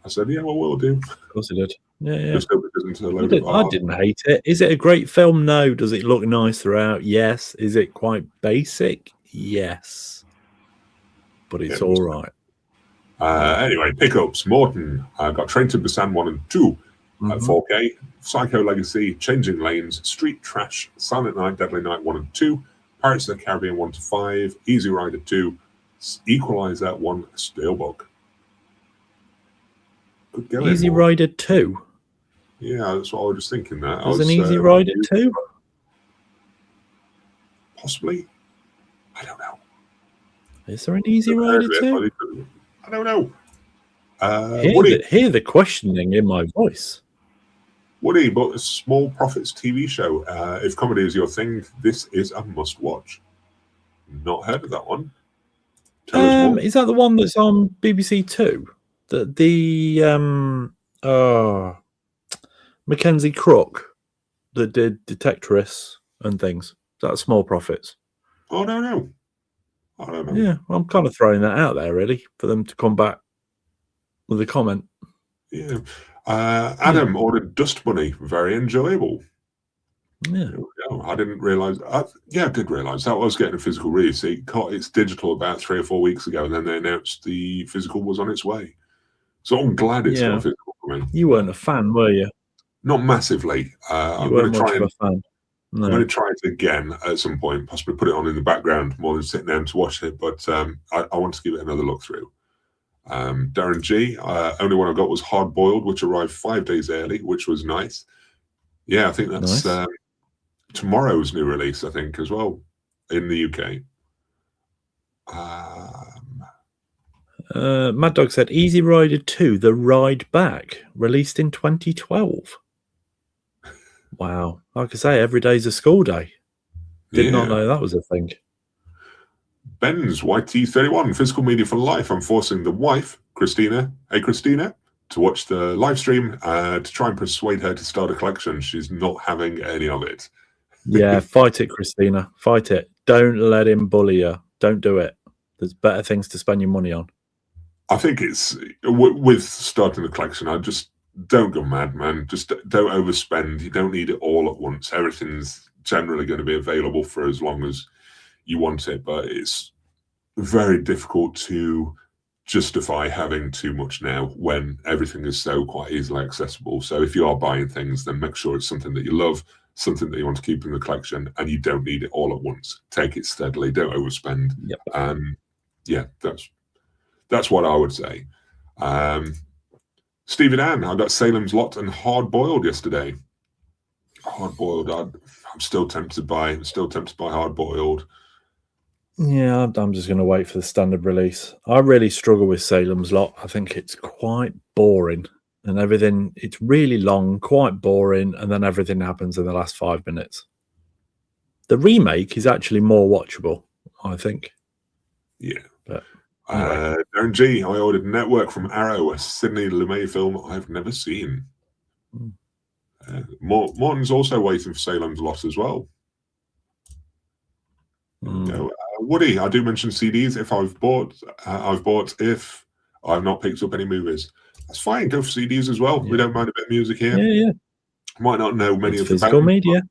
I said, yeah, well, we'll do. Of course he did. Yeah. Just hope it isn't a load of I didn't hate it. Is it a great film? No. Does it look nice throughout? Yes. Is it quite basic? Yes. But it's all right. Anyway, pickups. Morton. I got Train to Busan 1 and 2 at 4K. Psycho Legacy, Changing Lanes, Street Trash, Silent Night, Deadly Night 1 and 2, Pirates of the Caribbean 1 to 5, Easy Rider 2, Equalizer 1, Steelbook. Good going. Easy Rider 2? Yeah, that's what I was just thinking. There's an Easy Rider 2? Possibly. I don't know. Is there an Easy Rider 2? I don't know. Hear the questioning in my voice. Woody, but a Small Profits TV show. If comedy is your thing, this is a must-watch. Not heard of that one. Tell us more. Is that the one that's on BBC Two? The Mackenzie Crook that did Detectorists and things. That's Small Profits. Oh, no. I don't know. Yeah, I'm kind of throwing that out there, really, for them to come back with a comment. Yeah. Adam ordered Dust Bunny. Very enjoyable. Yeah. I didn't realise. I did realise that I was getting a physical release. It's digital about 3 or 4 weeks ago, and then they announced the physical was on its way. So I'm glad it's got a physical for me. You weren't a fan, were you? Not massively. You weren't much of a fan. No. I'm going to try it again at some point, possibly put it on in the background more than sitting down to watch it, but I want to give it another look through. Darren G, only one I got was Hard Boiled, which arrived 5 days early, which was nice. Yeah, I think that's tomorrow's new release, I think, as well, in the UK. Mad Dog said, Easy Rider 2, The Ride Back, released in 2012. Wow. Like I say, every day's a school day. Did not know that was a thing. Ben's YT31, Physical Media for Life. I'm forcing the wife, Christina, to watch the live stream to try and persuade her to start a collection. She's not having any of it. Yeah, fight it, Christina. Fight it. Don't let him bully you. Don't do it. There's better things to spend your money on. I think it's with starting a collection, I just don't go mad, man. Just don't overspend. You don't need it all at once. Everything's generally going to be available for as long as you want it, but it's very difficult to justify having too much now when everything is so quite easily accessible. So if you are buying things, then make sure it's something that you love, something that you want to keep in the collection, and you don't need it all at once. Take it steadily. Don't overspend. Yep. Yeah, that's what I would say. Stephen Ann, I got Salem's Lot and Hard Boiled yesterday. Hard Boiled, I'm still tempted by Hard Boiled. Yeah, I'm just going to wait for the standard release. I really struggle with Salem's Lot. I think it's quite boring and everything. It's really long, quite boring, and then everything happens in the last 5 minutes. The remake is actually more watchable, I think. Yeah. But anyway. Darren G, I ordered Network from Arrow, a Sidney Lumet film I've never seen. Morton's also waiting for Salem's Lot as well. Woody, I do mention CDs if I've bought if I've not picked up any movies. That's fine. Go for CDs as well. We don't mind a bit of music here. Yeah. Might not know many of the physical media.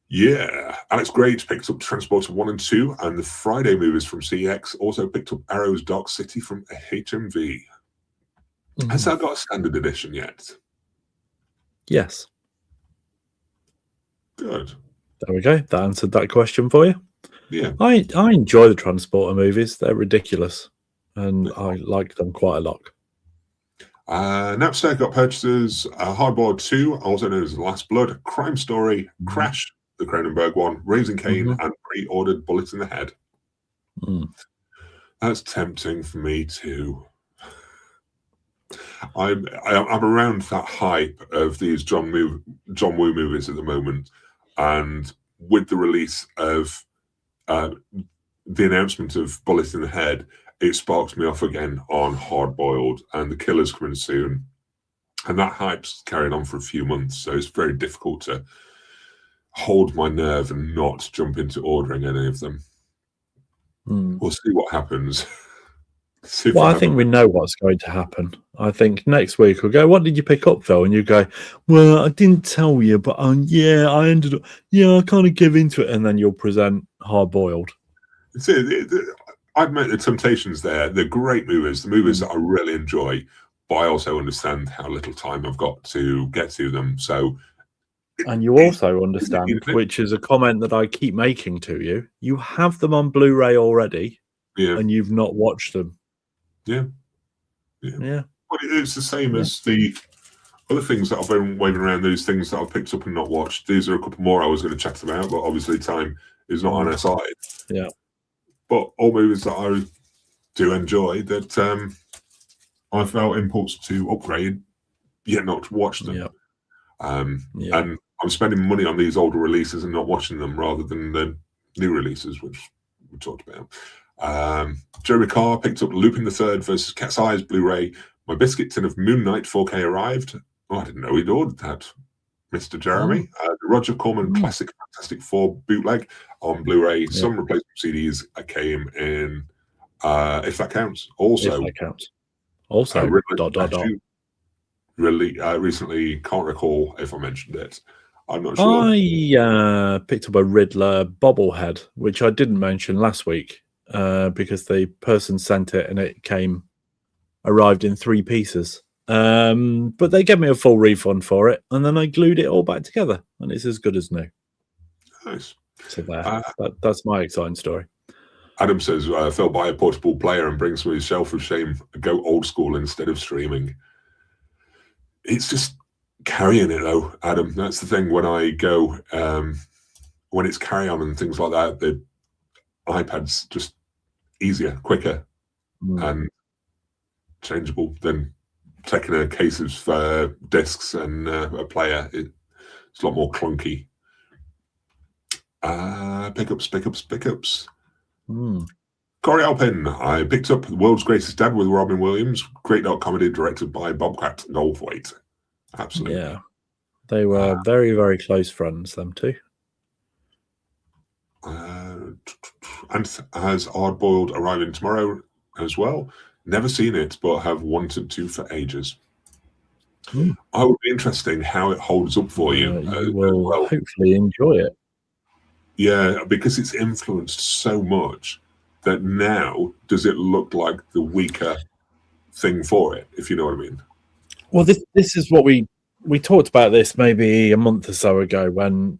Yeah, Alex Graves picked up Transporter 1 and 2, and the Friday movies from CX also picked up Arrow's Dark City from HMV. Has that got a standard edition yet? Yes. Good. There we go. That answered that question for you. Yeah. I enjoy the Transporter movies. They're ridiculous, and I like them quite a lot. Napster got purchases Hardboiled 2, also known as Last Blood, Crime Story, Crash, the Cronenberg one, Raising Cain, and pre-ordered Bullet in the Head. That's tempting for me too. I'm around that hype of these John Woo movies at the moment, and with the release of the announcement of Bullet in the Head, it sparks me off again on Hardboiled, and The Killer's coming soon, and that hype's carried on for a few months, so it's very difficult to hold my nerve and not jump into ordering any of them. We'll see what happens. I think we know what's going to happen. I think next week we'll go, what did you pick up, Phil? And you go, well, I didn't tell you, but I ended up, I kind of give into it. And then you'll present Hardboiled. I'd make the temptations there. They're great movies, the movies that I really enjoy, but I also understand how little time I've got to get to them. So, and you also understand, which is a comment that I keep making to you, you have them on Blu Ray already, and you've not watched them. Yeah. But it's the same as the other things that I've been waving around, these things that I've picked up and not watched. These are a couple more I was going to chat about, but obviously time is not on our side. Yeah. But all movies that I do enjoy that I felt impulse to upgrade, yet not to watch them. And I'm spending money on these older releases and not watching them rather than the new releases, which we talked about. Jeremy Carr picked up Lupin the Third versus Cat's Eyes Blu-ray. My biscuit tin of Moon Knight 4K arrived. Oh, I didn't know he'd ordered that, Mr. Jeremy. The Roger Corman Classic Fantastic Four bootleg on Blu-ray. Some replacement CDs came in, if that counts. Also, really recently, can't recall if I mentioned it. I'm not sure. I picked up a Riddler bobblehead, which I didn't mention last week because the person sent it and it arrived in 3 pieces. But they gave me a full refund for it, and then I glued it all back together, and it's as good as new. Nice. So that's my exciting story. Adam says, Phil, buy a portable player and bring some of his shelf of shame. Go old school instead of streaming. It's just carrying it, though, Adam. That's the thing. When I go, when it's carry on and things like that, the iPad's just easier, quicker, and changeable than taking a case of discs and a player. It's a lot more clunky. Pickups. Corey Alpin. I picked up The World's Greatest Dad with Robin Williams. Great dark comedy directed by Bobcat Goldthwait. Absolutely. Yeah. They were very, very close friends, them two. And has Hardboiled arriving tomorrow as well. Never seen it, but have wanted to for ages. I would be interesting how it holds up for you. You will hopefully enjoy it. Yeah, because it's influenced so much that now does it look like the weaker thing for it, if you know what I mean. Well, this is what we talked about this maybe a month or so ago when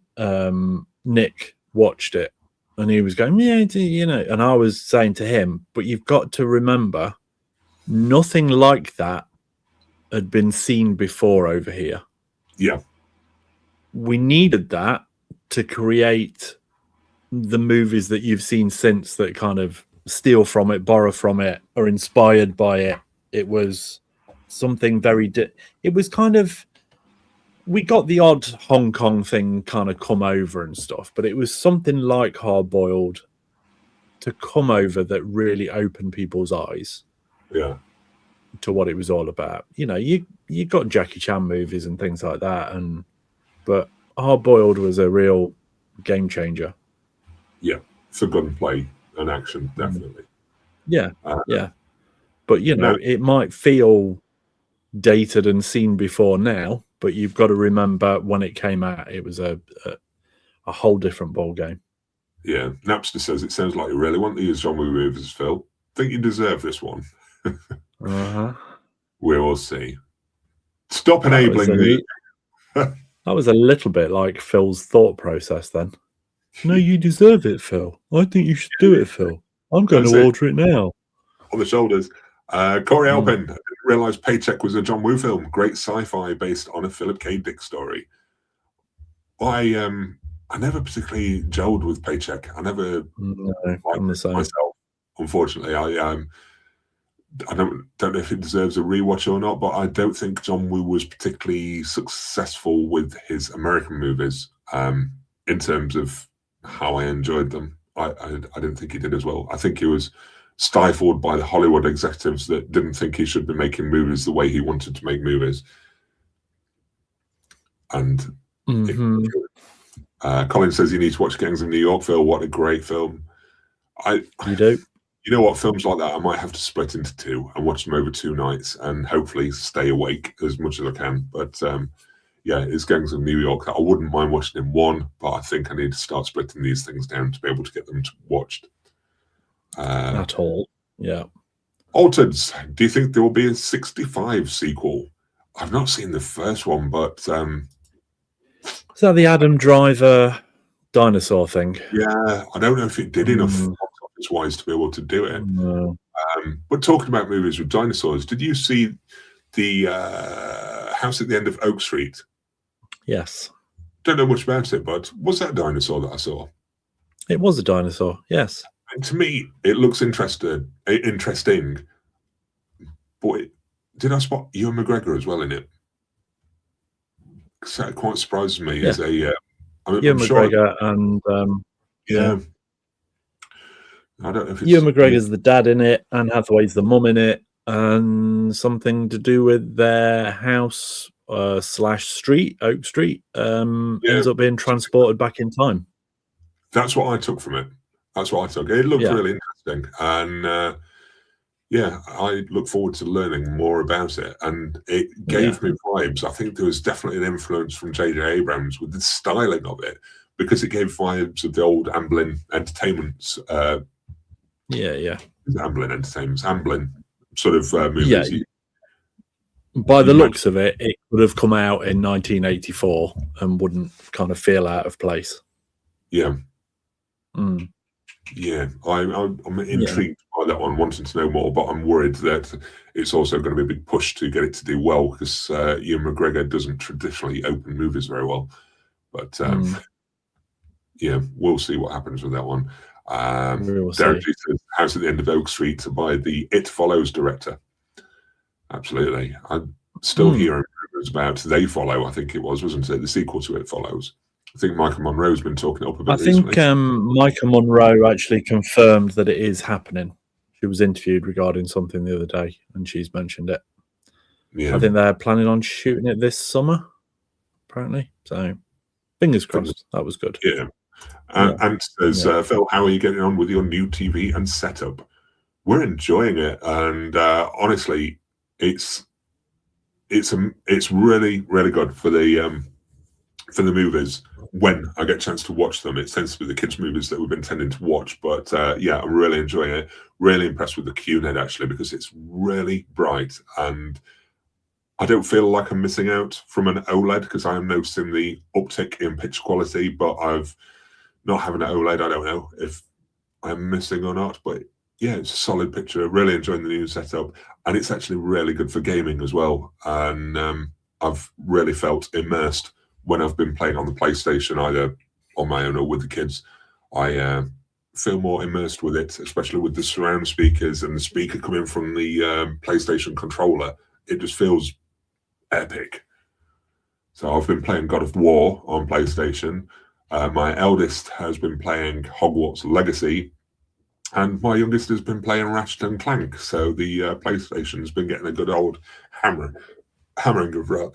Nick watched it and he was going, and I was saying to him, but you've got to remember nothing like that had been seen before over here. Yeah. We needed that to create the movies that you've seen since that kind of steal from it, borrow from it, or inspired by it. It was something very it was kind of we got the odd Hong Kong thing kind of come over and stuff, but it was something like Hard Boiled to come over that really opened people's eyes. Yeah. To what it was all about. You know, you got Jackie Chan movies and things like that, but Hard Boiled was a real game changer. Yeah, for gunplay and action, definitely. Yeah, yeah. But you know, it might feel dated and seen before now, but you've got to remember when it came out, it was a whole different ball game. Yeah, Napster says it sounds like you really want to use John Woo movies, Phil. Think you deserve this one. We will see. Stop enabling me. That was a little bit like Phil's thought process then. No, you deserve it, Phil. I think you should do it, Phil. I'm going to order it now. On the shoulders. Corey Alpin, I didn't realise Paycheck was a John Woo film. Great sci-fi based on a Philip K. Dick story. I never particularly gelled with Paycheck. I never liked myself. Unfortunately, I don't know if it deserves a rewatch or not, but I don't think John Woo was particularly successful with his American movies in terms of how I enjoyed them. I didn't think he did as well. I think he was stifled by the Hollywood executives that didn't think he should be making movies the way he wanted to make movies. And Colin says you need to watch Gangs of New York, Phil. What a great film. You do? You know what, films like that, I might have to split into two and watch them over 2 nights and hopefully stay awake as much as I can. But yeah, it's Gangs of New York. I wouldn't mind watching in one, but I think I need to start splitting these things down to be able to get them watched. At all, yeah. Altereds, do you think there will be a 65 sequel? I've not seen the first one, but... Is that the Adam Driver dinosaur thing? Yeah, I don't know if it did enough wise to be able to do it. But talking about movies with dinosaurs, did you see the House at the End of Oak Street? Yes. Don't know much about it, but was that a dinosaur that I saw? It was a dinosaur, yes. And to me, it looks interesting. But did I spot Ewan McGregor as well in it? That quite surprises me as a... Ewan McGregor and... yeah. I don't know if it's... Ewan McGregor's the dad in it, and Hathaway's the mum in it, and something to do with their house / street, Oak Street, ends up being transported back in time. That's what I took from it. That's what I took. It looked really interesting, and yeah, I look forward to learning more about it. And it gave me vibes. I think there was definitely an influence from J.J. Abrams with the styling of it, because it gave vibes of the old Amblin Entertainment's. Amblin Entertainment's Amblin sort of movies. Yeah. By the looks of it, it would have come out in 1984 and wouldn't kind of feel out of place. Yeah. Yeah, I'm intrigued by that one, wanting to know more, but I'm worried that it's also going to be a big push to get it to do well, because Ewan McGregor doesn't traditionally open movies very well. But yeah, we'll see what happens with that one. Derek G says House at the End of Oak Street by the It Follows director. Absolutely. I'm still hearing rumors about They Follow, I think it was, wasn't it? The sequel to It Follows. I think Micah Monroe's been talking up a bit recently. I think Micah Monroe actually confirmed that it is happening. She was interviewed regarding something the other day, and she's mentioned it. Yeah. I think they're planning on shooting it this summer, apparently. So, fingers crossed. That was good. Yeah. And says, Phil, how are you getting on with your new TV and setup? We're enjoying it, and honestly, it's really, really good for the movies. When I get a chance to watch them, it tends to be the kids' movies that we've been tending to watch. But yeah, I'm really enjoying it. Really impressed with the QNED, actually, because it's really bright, and I don't feel like I'm missing out from an OLED, because I am noticing the uptick in picture quality. But I've not having an OLED, I don't know if I'm missing or not. But yeah, it's a solid picture. Really enjoying the new setup, and it's actually really good for gaming as well. And I've really felt immersed when I've been playing on the PlayStation, either on my own or with the kids. I feel more immersed with it, especially with the surround speakers and the speaker coming from the PlayStation controller. It just feels epic. So I've been playing God of War on PlayStation. My eldest has been playing Hogwarts Legacy, and my youngest has been playing Ratchet and Clank. So the PlayStation's been getting a good old hammering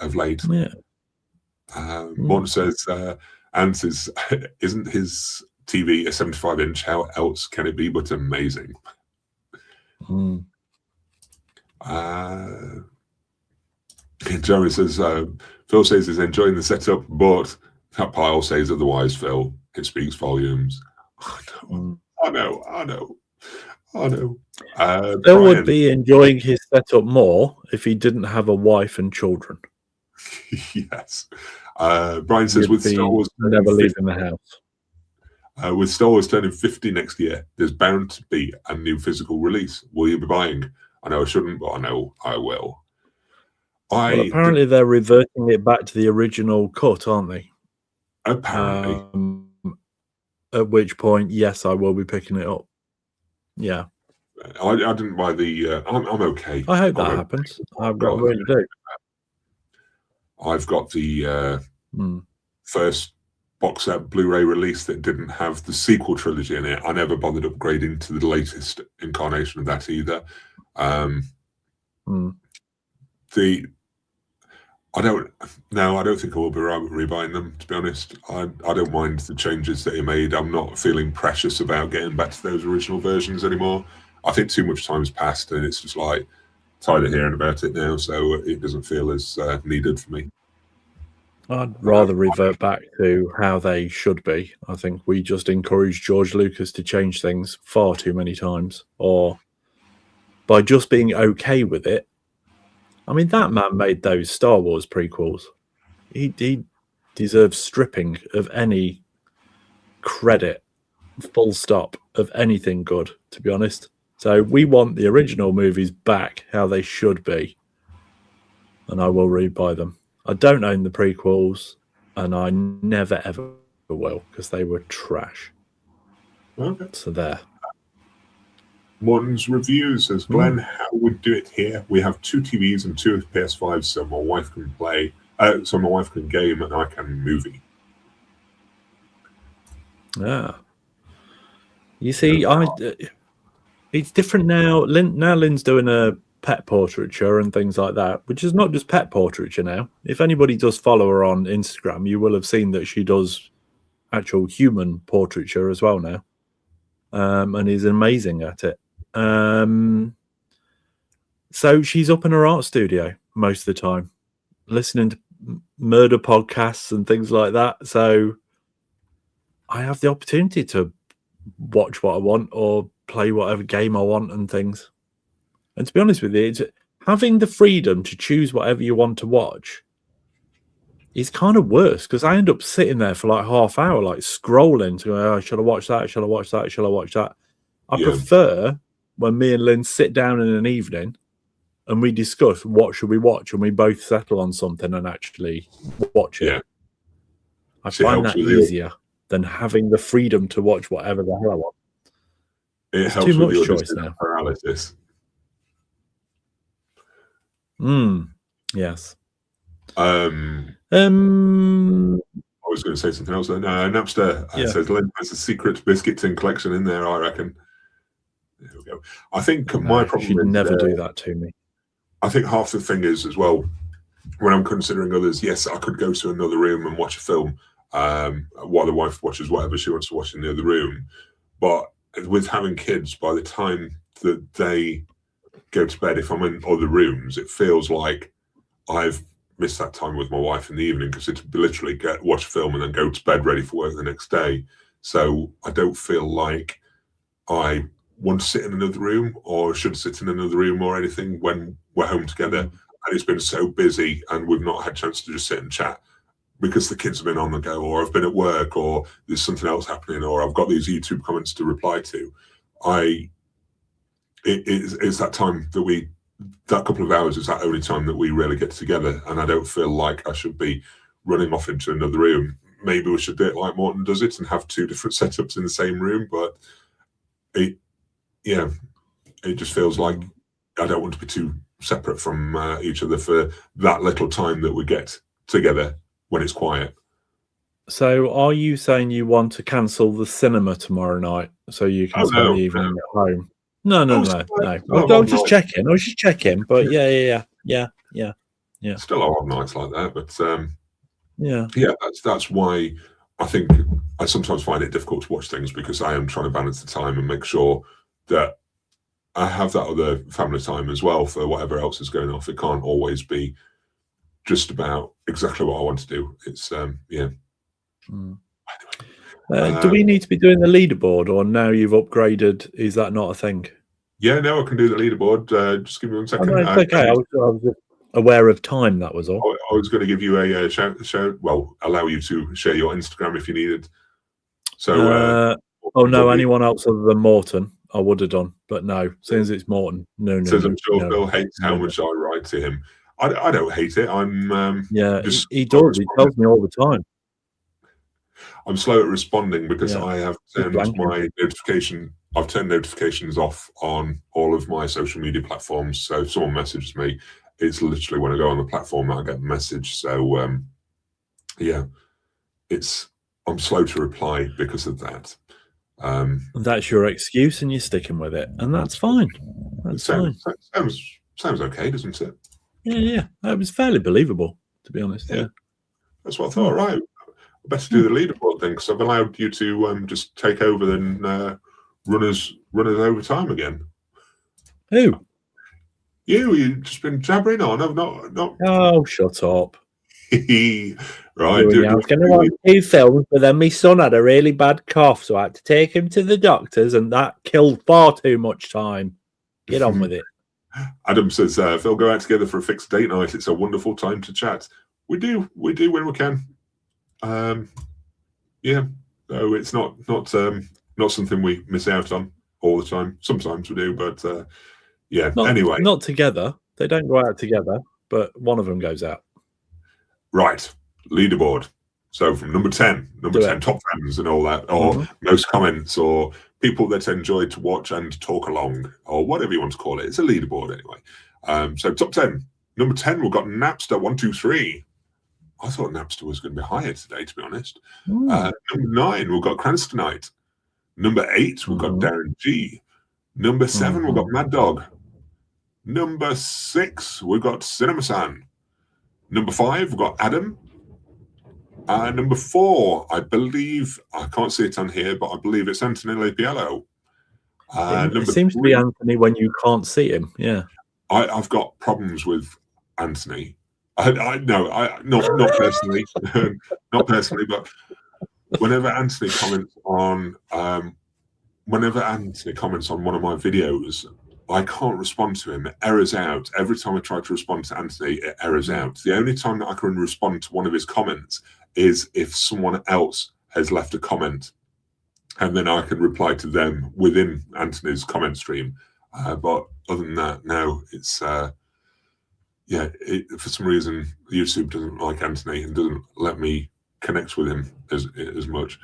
of late. Yeah. One says, answers, isn't his TV a 75-inch? How else can it be but amazing? Jeremy says, Phil says he's enjoying the setup, but that pile says otherwise, Phil. It speaks volumes. I know. Phil would be enjoying his setup more if he didn't have a wife and children. Yes. Brian says, with Star Wars never leaving the house. With Star Wars turning 50 next year, there's bound to be a new physical release. Will you be buying? I know I shouldn't, but I know I will. Well, apparently they're reverting it back to the original cut, aren't they? Apparently. At which point, yes, I will be picking it up. Yeah. I didn't buy the... I'm okay. I hope that happens. I've got what to do. I've got the first box set Blu Ray release that didn't have the sequel trilogy in it. I never bothered upgrading to the latest incarnation of that either. I don't think I will be rebuying them, to be honest. I don't mind the changes that he made. I'm not feeling precious about getting back to those original versions anymore. I think too much time's passed and it's just like tired of hearing about it now, so it doesn't feel as needed for me. I'd rather revert back to how they should be. I think we just encouraged George Lucas to change things far too many times, or by just being okay with it. I mean, that man made those Star Wars prequels. He deserves stripping of any credit, full stop, of anything good, to be honest. So we want the original movies back how they should be, and I will rebuy them. I don't own the prequels, and I never, ever will, because they were trash. Okay. So there. Morton's review says, Glenn, how would do it here? We have 2 TVs and 2 PS5s, so my wife can play, so my wife can game and I can movie. Yeah. You see, it's different now. Lynn's doing a pet portraiture and things like that, which is not just pet portraiture now. If anybody does follow her on Instagram, you will have seen that she does actual human portraiture as well now, and is amazing at it. So she's up in her art studio most of the time, listening to murder podcasts and things like that. So I have the opportunity to watch what I want or play whatever game I want and things. And to be honest with you, it's having the freedom to choose whatever you want to watch is kind of worse, because I end up sitting there for like half hour, like scrolling to go, oh, should I watch that? Should I watch that? Should I watch that? I prefer when me and Lynn sit down in an evening and we discuss what should we watch, and we both settle on something and actually watch it. Yeah. I find that easier than having the freedom to watch whatever the hell I want. It helps too with much your choice now. Paralysis. Yes. I was going to say something else. Napster says Lynn has a secret biscuit tin collection in there, I reckon. There we go. I think my problem she'd is never do that to me. I think half the thing is as well, when I'm considering others, yes, I could go to another room and watch a film while the wife watches whatever she wants to watch in the other room. But with having kids, by the time that they go to bed, if I'm in other rooms, it feels like I've missed that time with my wife in the evening, because it's literally watch a film and then go to bed ready for work the next day. So I don't feel like I want to sit in another room or should sit in another room or anything when we're home together. And it's been so busy and we've not had a chance to just sit and chat because the kids have been on the go, or I've been at work, or there's something else happening, or I've got these YouTube comments to reply to. It's that time that that couple of hours is that only time that we really get together, and I don't feel like I should be running off into another room. Maybe we should do it like Morton does it and have 2 different setups in the same room, but it just feels like I don't want to be too separate from each other for that little time that we get together when it's quiet. So are you saying you want to cancel the cinema tomorrow night so you can spend the evening at home? No. I was just checking. But yeah. Still a lot of nights like that, but yeah, that's why I think I sometimes find it difficult to watch things, because I am trying to balance the time and make sure that I have that other family time as well for whatever else is going off. It can't always be just about exactly what I want to do. It's do we need to be doing the leaderboard, or now you've upgraded, is that not a thing? Yeah, no, I can do the leaderboard. Just give me 1 second. Oh, no, it's okay. I was just aware of time, that was all. I was going to give you a shout. Well, allow you to share your Instagram if you needed. So, no, anyone else other than Morton, I would have done, but no. As soon as it's Morton, no. I'm sure Phil hates how much I write to him. I don't hate it. I'm he does. He tells me all the time. I'm slow at responding because I have turned my notification. I've turned notifications off on all of my social media platforms. So if someone messages me, it's literally when I go on the platform that I get a message. So I'm slow to reply because of that. That's your excuse, and you're sticking with it, and that's fine. That's fine. Sounds okay, doesn't it? Yeah. That was fairly believable, to be honest. Yeah. That's what I thought. Right, I better do the leaderboard thing, because I've allowed you to just take over and run us over time again. Who? You've just been jabbering on. I've not. Oh, shut up. Right. I was going to watch 2 films, but then my son had a really bad cough, so I had to take him to the doctors, and that killed far too much time. Get on with it. Adam says, Phil, go out together for a fixed date night. It's a wonderful time to chat. We do when we can. So it's not something we miss out on all the time. Sometimes we do, but anyway. Not together. They don't go out together, but one of them goes out. Right. Leaderboard. So from number 10, top fans and all that, or most comments, or people that enjoy to watch and talk along, or whatever you want to call it. It's a leaderboard anyway. So top 10. Number 10, we've got Napster 123. I thought Napster was going to be higher today, to be honest. Number 9, we've got Cranstonite. Number 8, we've got Darren G. Number 7, we've got Mad Dog. Number 6, we've got Cinema-san. Number 5, we've got Adam. Number 4, I believe, I can't see it on here, but I believe it's Anthony Lapiello. It seems to be Anthony when you can't see him. Yeah, I've got problems with Anthony. Not personally, not personally, but whenever Anthony comments on one of my videos, I can't respond to him. It errors out. Every time I try to respond to Anthony, it errors out. The only time that I can respond to one of his comments is if someone else has left a comment, and then I can reply to them within Anthony's comment stream. But other than that, no, it's for some reason YouTube doesn't like Anthony and doesn't let me connect with him as much.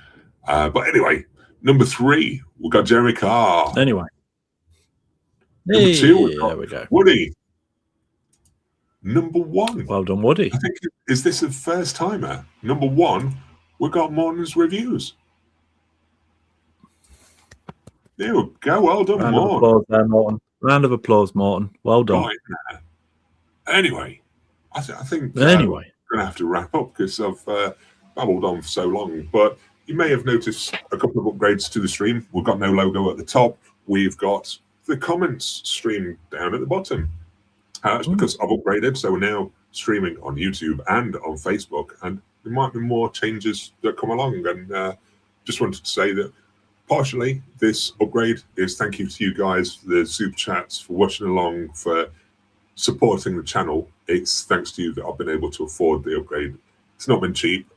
But anyway, number 3, we've got Jeremy Carr. Anyway. Number 2, we've got there we go. Woody. Number 1. Well done, Woody. I think, is this a first timer? Number 1, we've got Morton's reviews. There we go. Well done, Round Morton. of applause there, Morton. Round of applause, Morton. Well done. Right. Anyway, I think we're going to have to wrap up because I've babbled on for so long. But you may have noticed a couple of upgrades to the stream. We've got no logo at the top. We've got the comments stream down at the bottom. That's because I've upgraded, so we're now streaming on YouTube and on Facebook, and there might be more changes that come along. And just wanted to say that partially this upgrade is thank you to you guys for the super chats, for watching along, for supporting the channel. It's thanks to you that I've been able to afford the upgrade. It's not been cheap.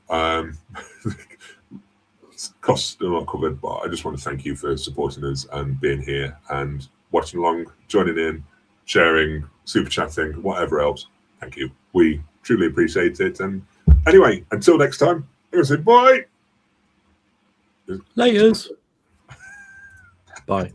Costs are not covered, but I just want to thank you for supporting us and being here and watching along, joining in, sharing, super chatting, whatever else. Thank you. We truly appreciate it. And anyway, until next time, I'm going to say bye. Laters. Bye.